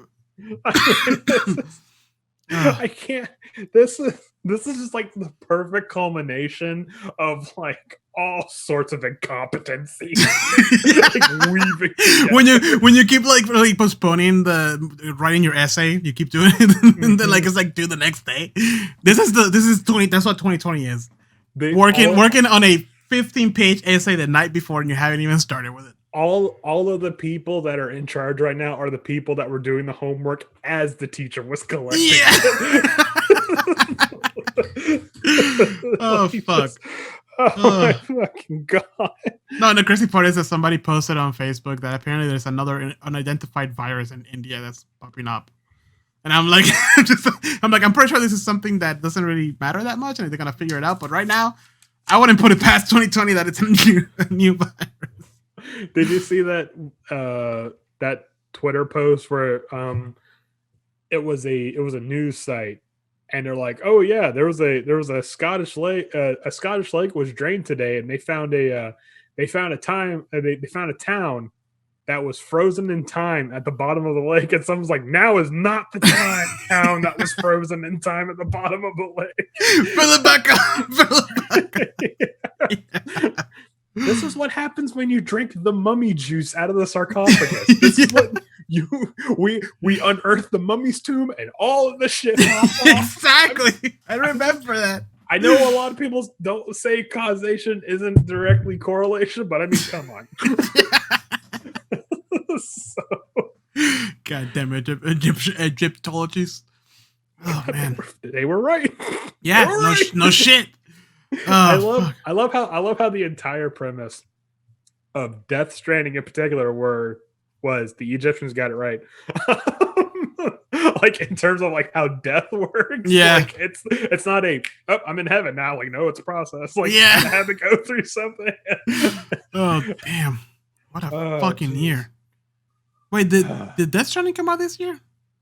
I can't. This is just like the perfect culmination of like all sorts of incompetency. Like weaving together. when you keep like really postponing the writing your essay, you keep doing it, and then like it's like due the next day. This is 20. That's what 2020 is. Working on a 15-page essay the night before, and you haven't even started with it. All of the people that are in charge right now are the people that were doing the homework as the teacher was collecting. Yeah. Oh fuck. Oh my fucking god. No, the crazy part is that somebody posted on Facebook that apparently there's another unidentified virus in India that's popping up. And I'm like, I'm pretty sure this is something that doesn't really matter that much, and they're gonna figure it out. But right now, I wouldn't put it past 2020 that it's a new virus. Did you see that that Twitter post where it was a news site, and they're like, oh yeah, there was a Scottish lake was drained today, and they found a town that was frozen in time at the bottom of the lake, and someone's like, now is not the town that was frozen in time at the bottom of the lake. Fill it back up. Yeah. This is what happens when you drink the mummy juice out of the sarcophagus. This is what we unearthed the mummy's tomb and all of the shit. Exactly. I remember that. I know a lot of people don't say causation isn't directly correlation, but I mean, come on. So, God damn it, Egyptologists. Oh man, they were right. Yeah, were right. No shit. Oh, I love how the entire premise of Death Stranding in particular was the Egyptians got it right. Like in terms of like how death works. Yeah, like it's not I'm in heaven now. Like no, it's a process. Like yeah, I had to go through something. Oh damn! What a fucking year. Wait, did Death Stranding come out this year?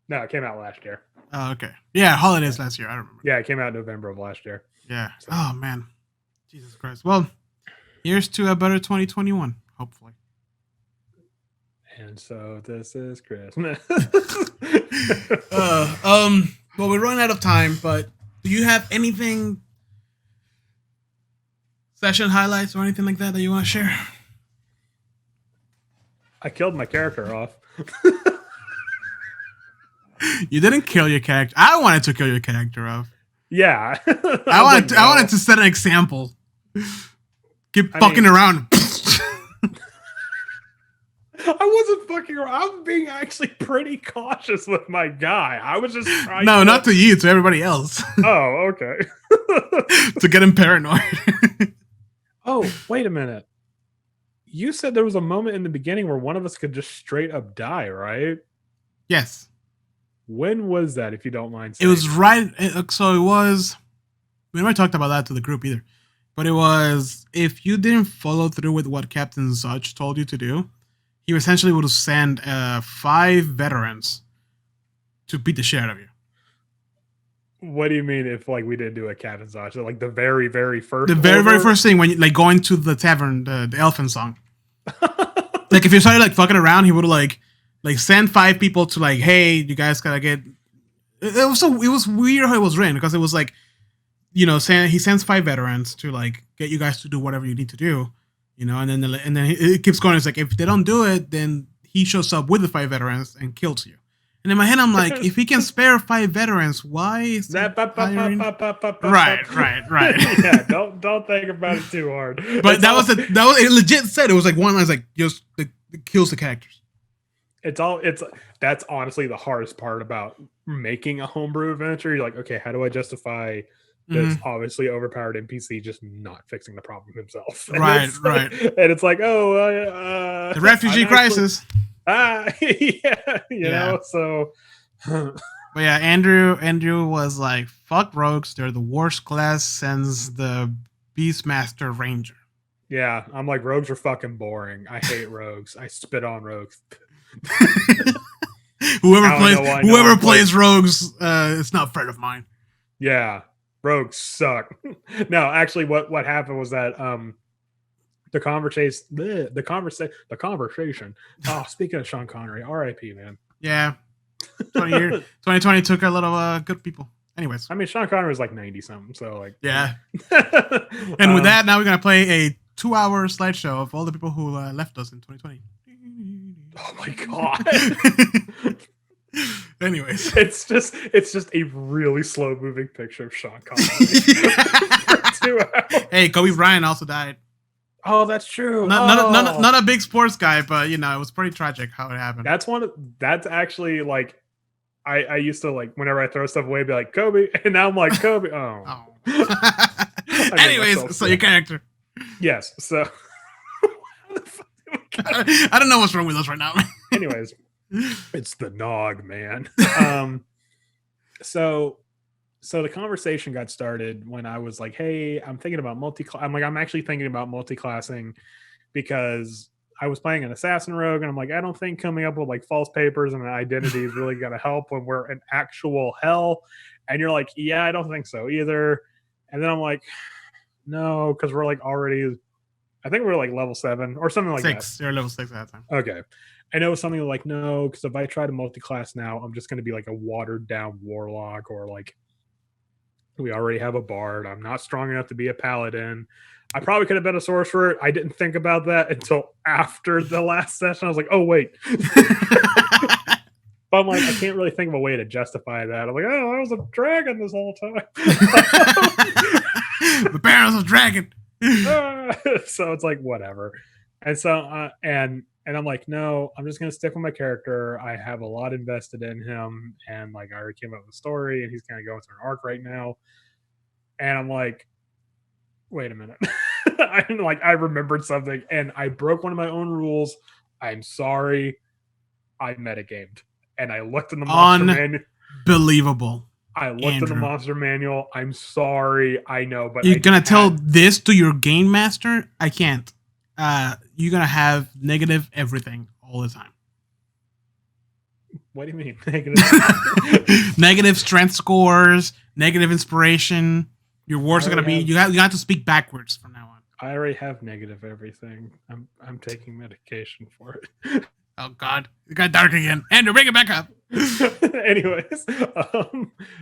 No, it came out last year. Oh, okay. Yeah, holidays last year. I remember. Yeah, it came out in November of last year. Yeah. So. Oh man, Jesus Christ. Well, here's to a better 2021, hopefully. And so this is Christmas. Well, we're running out of time, but do you have anything, session highlights or anything like that you want to share? I killed my character off. You didn't kill your character. I wanted to kill your character off. Yeah. I wanted to set an example. Keep fucking around. I wasn't fucking around. I was being actually pretty cautious with my guy. I was just trying not to you, to everybody else. Oh, okay. To get him paranoid. Oh, wait a minute. You said there was a moment in the beginning where one of us could just straight up die, right? Yes. When was that, if you don't mind saying? It was right. So it was. We never talked about that to the group either. But it was, if you didn't follow through with what Captain Such told you to do, he essentially would send 5 veterans to beat the shit out of you. What do you mean if like we didn't do a Captain Such? Like the very, very first. The very, very first thing when you like going to the tavern, the Elfin song. Like if you started like fucking around, he would like send 5 people to like, hey, you guys gotta get. It was weird how it was written, because it was like, you know, he sends 5 veterans to like get you guys to do whatever you need to do, you know, and then it keeps going. It's like if they don't do it, then he shows up with the 5 veterans and kills you. And in my head, I'm like, if he can spare 5 veterans, why is that? Right. Yeah, don't think about it too hard. But that was it. Legit said it was like one line, like just it kills the characters. That's honestly the hardest part about making a homebrew adventure. You're like, okay, how do I justify this obviously overpowered NPC just not fixing the problem himself? And right. And it's like, the refugee crisis. Yeah, you know, so. But yeah, Andrew was like, fuck rogues, they're the worst class since the Beastmaster Ranger. Yeah, I'm like, rogues are fucking boring. I hate rogues. I spit on rogues. Whoever plays rogues, it's not a friend of mine. Yeah. rogues suck. No, actually, what happened was that the conversation. Oh, speaking of Sean Connery, R.I.P. man. Yeah, 2020 took a lot of good people. Anyways, I mean, Sean Connery was like 90 something, so like yeah. And with that, now we're gonna play a 2-hour slideshow of all the people who left us in 2020. Oh my god. Anyways, it's just a really slow moving picture of Sean Connery. For 2 hours. Hey, Kobe Bryant also died. Oh, that's true. Not a big sports guy, but you know, it was pretty tragic how it happened. That's actually like I used to like whenever I throw stuff away, I'd be like Kobe, and now I'm like Kobe. Oh. Anyways, so your character. Yes. So I don't know what's wrong with us right now. Anyways, it's the Nog, man. So the conversation got started when I was like, "Hey, I'm thinking about I'm actually thinking about multi-classing because I was playing an assassin rogue, and I'm like, I don't think coming up with like false papers and an identity is really going to help when we're in actual hell." And you're like, "Yeah, I don't think so either." And then I'm like, "No, because we're like already, I think we're like level 7 or something like 6. that." You're level 6 at that time. Okay. And it was something like, no, because if I try to multi-class now, I'm just going to be like a watered down warlock, or like we already have a bard. I'm not strong enough to be a paladin. I probably could have been a sorcerer. I didn't think about that until after the last session. I was like, oh, wait. But I'm like, I can't really think of a way to justify that. I'm like, oh, I was a dragon this whole time. The Baron's a dragon. So it's like, whatever. And so, and I'm like, no, I'm just going to stick with my character. I have a lot invested in him. And like, I already came up with a story, and he's kind of going through an arc right now. And I'm like, wait a minute. I remembered something, and I broke one of my own rules. I'm sorry. I metagamed. And I looked in the monster manual. Unbelievable. I looked in the monster manual. I'm sorry. I know, but you're going to tell this to your game master? I can't. You're going to have negative everything all the time. What do you mean? Negative? Negative strength scores, negative inspiration. Your words are going to be, you have to speak backwards from now on. I already have negative everything. I'm taking medication for it. Oh God, it got dark again. Andrew, bring it back up. Anyways,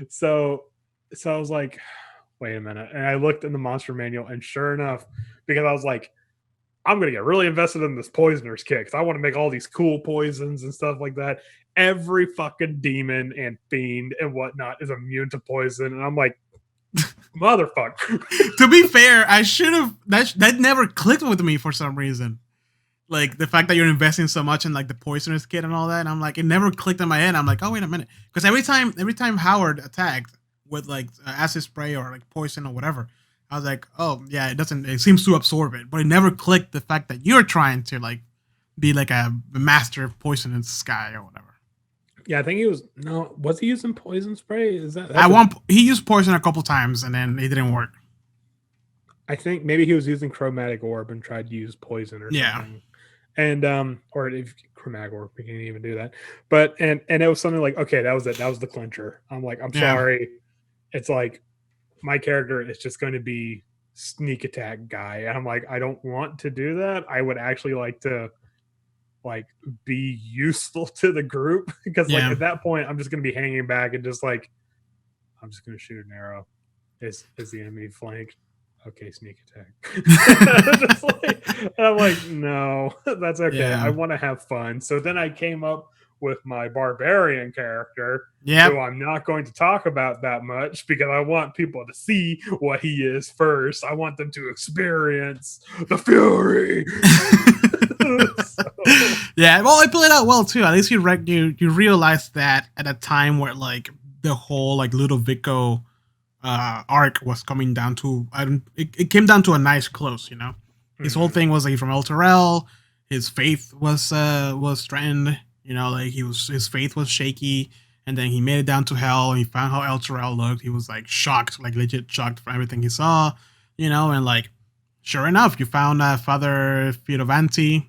so I was like, wait a minute. And I looked in the monster manual, and sure enough, because I was like, I'm going to get really invested in this poisoner's kit because I want to make all these cool poisons and stuff like that. Every fucking demon and fiend and whatnot is immune to poison. And I'm like, motherfucker. To be fair, I should have, that never clicked with me for some reason. Like the fact that you're investing so much in like the poisoner's kit and all that. And I'm like, it never clicked in my head. I'm like, oh, wait a minute. Because every time Howard attacked with like acid spray or like poison or whatever, I was like, oh yeah, it seems to absorb it. But it never clicked the fact that you're trying to like be like a master of poisonous guy or whatever. Yeah, I think was he using poison spray? Is that he used poison a couple times and then it didn't work. I think maybe he was using chromatic orb and tried to use poison or something. And or if chromatic orb, we can't even do that. But and it was something like, okay, that was it. That was the clincher. I'm like, I'm sorry. It's like my character is just going to be sneak attack guy. And I'm like, I don't want to do that. I would actually like to like be useful to the group because like at that point I'm just going to be hanging back and just like, I'm just going to shoot an arrow. Is the enemy flanked? Okay, sneak attack. And I'm like, no, that's okay. Yeah. I want to have fun. So then I came up with my barbarian character, who I'm not going to talk about that much because I want people to see what he is first. I want them to experience the fury. Yeah, well, it played out well too. At least you realized that at a time where like the whole like Ludovico arc was coming down to it came down to a nice close, you know. His whole thing was like from El Terrell, his faith was threatened, you know, like his faith was shaky, and then he made it down to hell and he found how El Terrell looked. He was like shocked, like legit shocked for everything he saw, you know, and like sure enough, you found Father Fioravanti,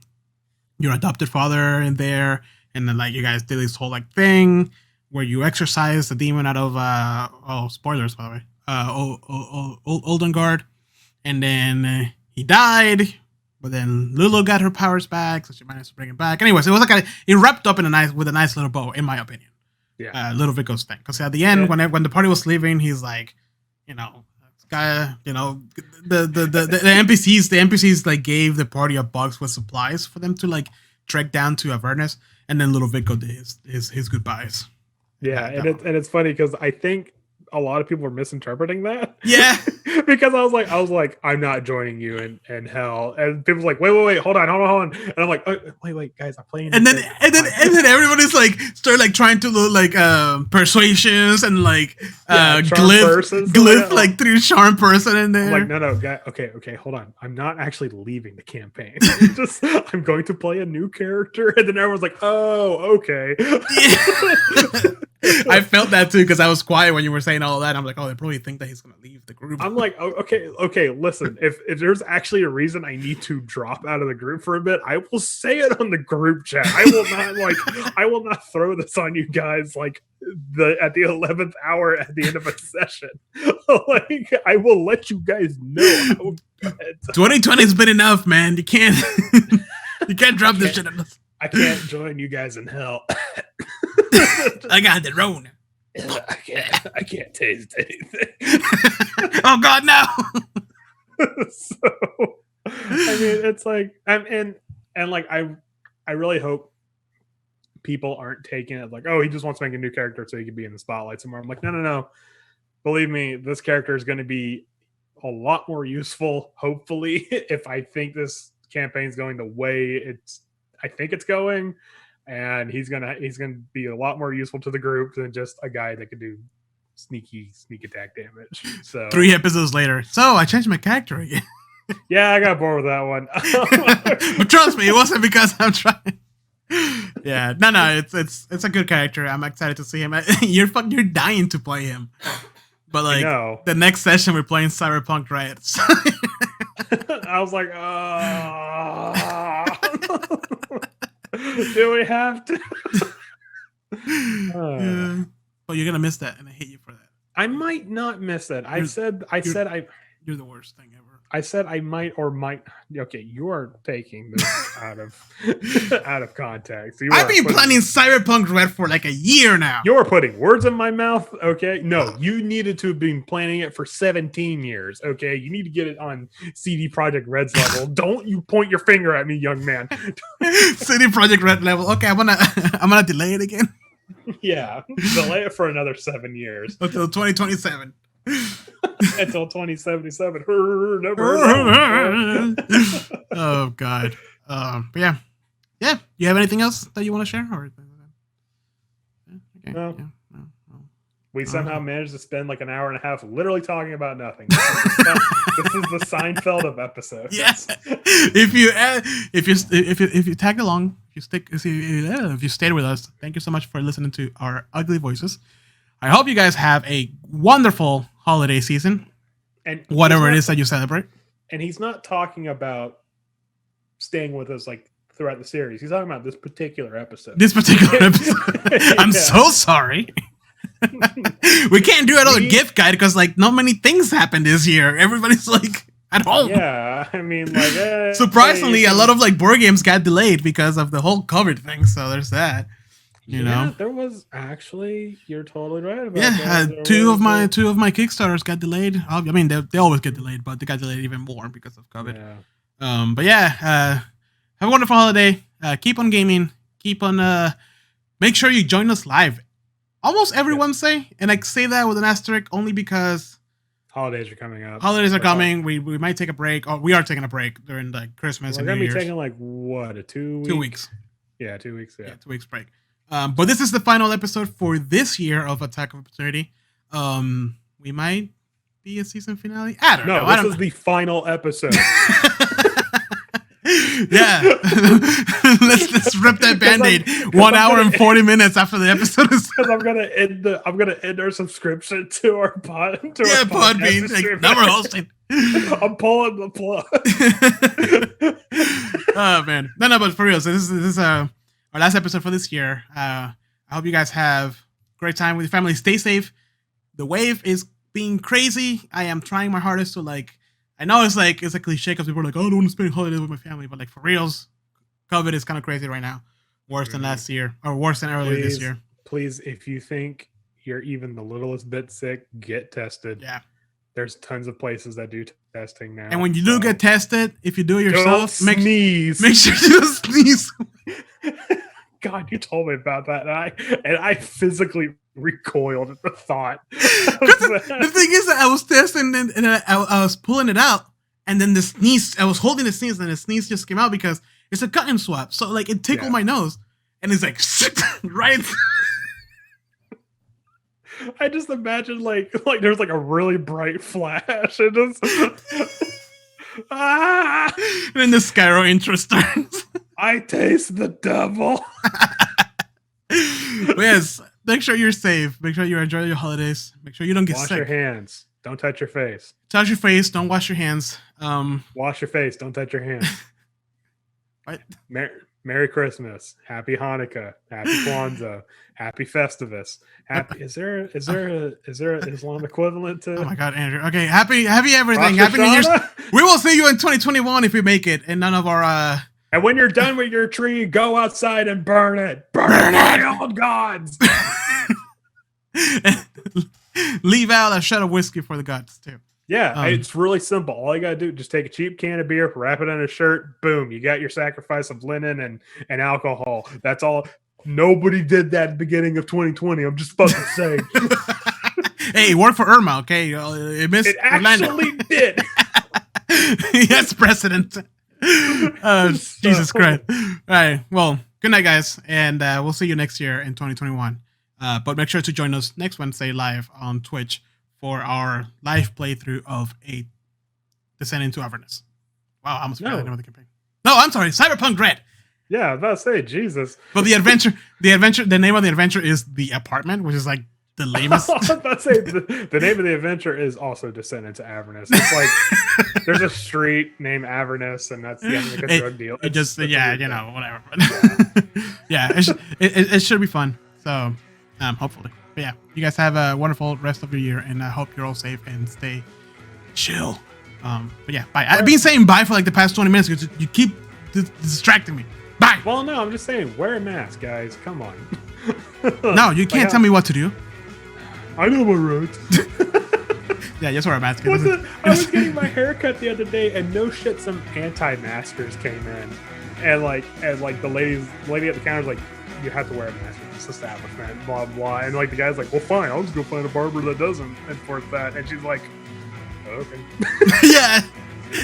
your adopted father, in there, and then like you guys did this whole like thing where you exorcised the demon out of spoilers by the way. Oldengard, and then he died. But then Lulu got her powers back, so she managed to bring it back. Anyways, it was like it wrapped up in with a nice little bow, in my opinion. Yeah, Ludovico's thing, because at the end, when the party was leaving, he's like, this guy, the NPCs like gave the party a box with supplies for them to like trek down to Avernus, and then Ludovico did his goodbyes. Yeah, and it's funny because I think a lot of people are misinterpreting that. Yeah. Because I was like, I'm not joining you in hell. And people's like, wait, hold on. And I'm like, oh, wait, guys, I'm playing. And then everybody's like start like trying to do like persuasions and like glyph like through charm person in there. I'm like, no, guy, okay, hold on. I'm not actually leaving the campaign. Just I'm going to play a new character. And then everyone's like, oh, okay. Yeah. I felt that too because I was quiet when you were saying all that. I'm like, oh, they probably think that he's gonna leave the group. I'm like, oh, okay. Listen, if there's actually a reason I need to drop out of the group for a bit, I will say it on the group chat. I will not throw this on you guys like at the 11th hour at the end of a session. Like, I will let you guys know. 2020 has been enough, man. You can't drop this shit. I can't join you guys in hell. I got the Rona. I can't taste anything. Oh God, no! So, I mean, it's like, and like, I really hope people aren't taking it like, oh, he just wants to make a new character so he can be in the spotlight somewhere. I'm like, no. Believe me, this character is going to be a lot more useful. Hopefully, if I think this campaign's going the way I think it's going. And he's gonna be a lot more useful to the group than just a guy that could do sneak attack damage. So 3 episodes later, so I changed my character again. Yeah, I got bored with that one. But trust me, it wasn't because I'm trying. Yeah, no, it's a good character. I'm excited to see him. You're dying to play him, but like the next session we're playing Cyberpunk Riots. I was like, do we have to? Yeah. But you're gonna miss that, and I hate you for that. I might not miss it. You're the worst thing ever. I said I might or might. Okay, you are taking this out of context. I've been planning Cyberpunk Red for like a year now. You're putting words in my mouth. Okay, no, you needed to have been planning it for 17 years. Okay, you need to get it on CD Projekt Red's level. Don't you point your finger at me, young man. CD Projekt Red level. Okay, I'm gonna delay it again. Yeah, delay it for another 7 years until 2027. Until 2077. Oh God. But yeah. You have anything else that you want to share? Or okay. No. We somehow managed to spend like an hour and a half literally talking about nothing. This is the Seinfeld of episodes. Yes. If you tagged along, if you stayed with us, thank you so much for listening to our ugly voices. I hope you guys have a wonderful holiday season, and whatever it is that you celebrate. And he's not talking about staying with us like throughout the series. He's talking about this particular episode. I'm so sorry. We can't do another gift guide because like not many things happened this year. Everybody's like at home. Yeah, I mean, like surprisingly, a lot of like board games got delayed because of the whole COVID thing. So there's that. You know, there was actually. You're totally right about that. Yeah, two of my Kickstarters got delayed. I mean, they always get delayed, but they got delayed even more because of COVID. Yeah. But yeah, have a wonderful holiday. Keep on gaming. Keep on. Make sure you join us live. Almost every Wednesday, and I say that with an asterisk only because holidays are coming up. Holidays are coming. We might take a break, or we are taking a break during like Christmas and New Year's. We're gonna be taking like what, a 2 week? 2 weeks. Yeah, 2 weeks. Yeah, 2 weeks break. But this is the final episode for this year of Attack of Opportunity. We might be a season finale. I don't know. This is the final episode. Yeah. let's rip that Band-Aid. 1 hour and 40 minutes after the episode is. Because I'm gonna end our subscription to our Podbean. Like, now we're hosting. I'm pulling the plug. Oh man, no, but for real. So this is our last episode for this year. I hope you guys have a great time with your family. Stay safe. The wave is being crazy. I am trying my hardest to like. I know it's a cliche because people are like, oh, I don't want to spend holidays with my family, but like for reals, COVID is kind of crazy right now. Worse than last year, or worse than earlier this year. Please, if you think you're even the littlest bit sick, get tested. Yeah. There's tons of places that do testing now. And when you do get tested, if you do it yourself, make sure you don't sneeze. God, you told me about that, and I physically recoiled at the thought. The thing is that I was testing and I was pulling it out, and then the sneeze, I was holding the sneeze, and the sneeze just came out because it's a cotton swab. So like it tickled my nose, and it's like right. I just imagine like there's like a really bright flash and just and then the Skyro intro starts. I taste the devil. Yes, make sure you're safe. Make sure you enjoy your holidays. Make sure you don't get sick. Wash your hands. Don't touch your face. Touch your face. Don't wash your hands. Wash your face. Don't touch your hands. What? Merry Christmas, Happy Hanukkah, Happy Kwanzaa, Happy Festivus. Is there an Islam equivalent to? Oh my God, Andrew. Okay, happy everything. Happy New Year's. We will see you in 2021 if we make it, and none of our. And when you're done with your tree, go outside and burn it. Burn it, old gods. Leave out a shot of whiskey for the gods too. Yeah, it's really simple. All you got to do, just take a cheap can of beer, wrap it in a shirt, boom, you got your sacrifice of linen and alcohol. That's all. Nobody did that at the beginning of 2020. I'm just fucking saying. Hey, it worked for Irma, okay? It actually did. Yes, precedent. Jesus Christ. All right, well, good night, guys, and we'll see you next year in 2021. But make sure to join us next Wednesday live on Twitch for our live playthrough of a Descent into Avernus. Wow, I almost forgot the name of the campaign. No, I'm sorry, Cyberpunk Dread. Yeah, I was about to say, Jesus. But the name of the adventure is The Apartment, which is like the lamest. I was about to say, the name of the adventure is also Descent into Avernus. It's like, there's a street named Avernus, and that's like a drug deal. Whatever. Yeah, it should be fun. So, hopefully. But yeah, you guys have a wonderful rest of your year, and I hope you're all safe and stay chill. But yeah, bye. I've been saying bye for like the past 20 minutes because you keep distracting me. Bye. Well, no, I'm just saying, wear a mask, guys. Come on. No, you can't tell me what to do. I know my rights. Yeah, just wear a mask. I was getting my hair cut the other day, and no shit, some anti-maskers came in, and the lady at the counter was like, you have to wear a mask at this establishment, blah blah. And like the guy's like, well, fine, I'll just go find a barber that doesn't enforce that. And she's like, oh, okay. Yeah,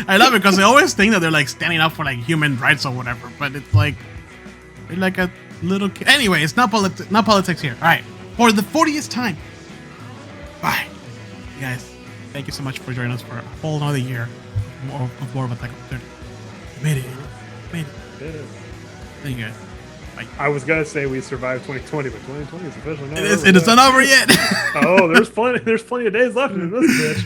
I love it because they always think that they're like standing up for like human rights or whatever, but it's like they're like a little kid. Anyway, it's not politics here. All right, for the 40th time. Bye, you guys. Thank you so much for joining us for a whole another year of more of Attack on Titan. You made it. Thank you guys. Bye. I was gonna say we survived 2020, but 2020 is officially not over. It is not over yet. Oh, there's plenty of days left in this bitch.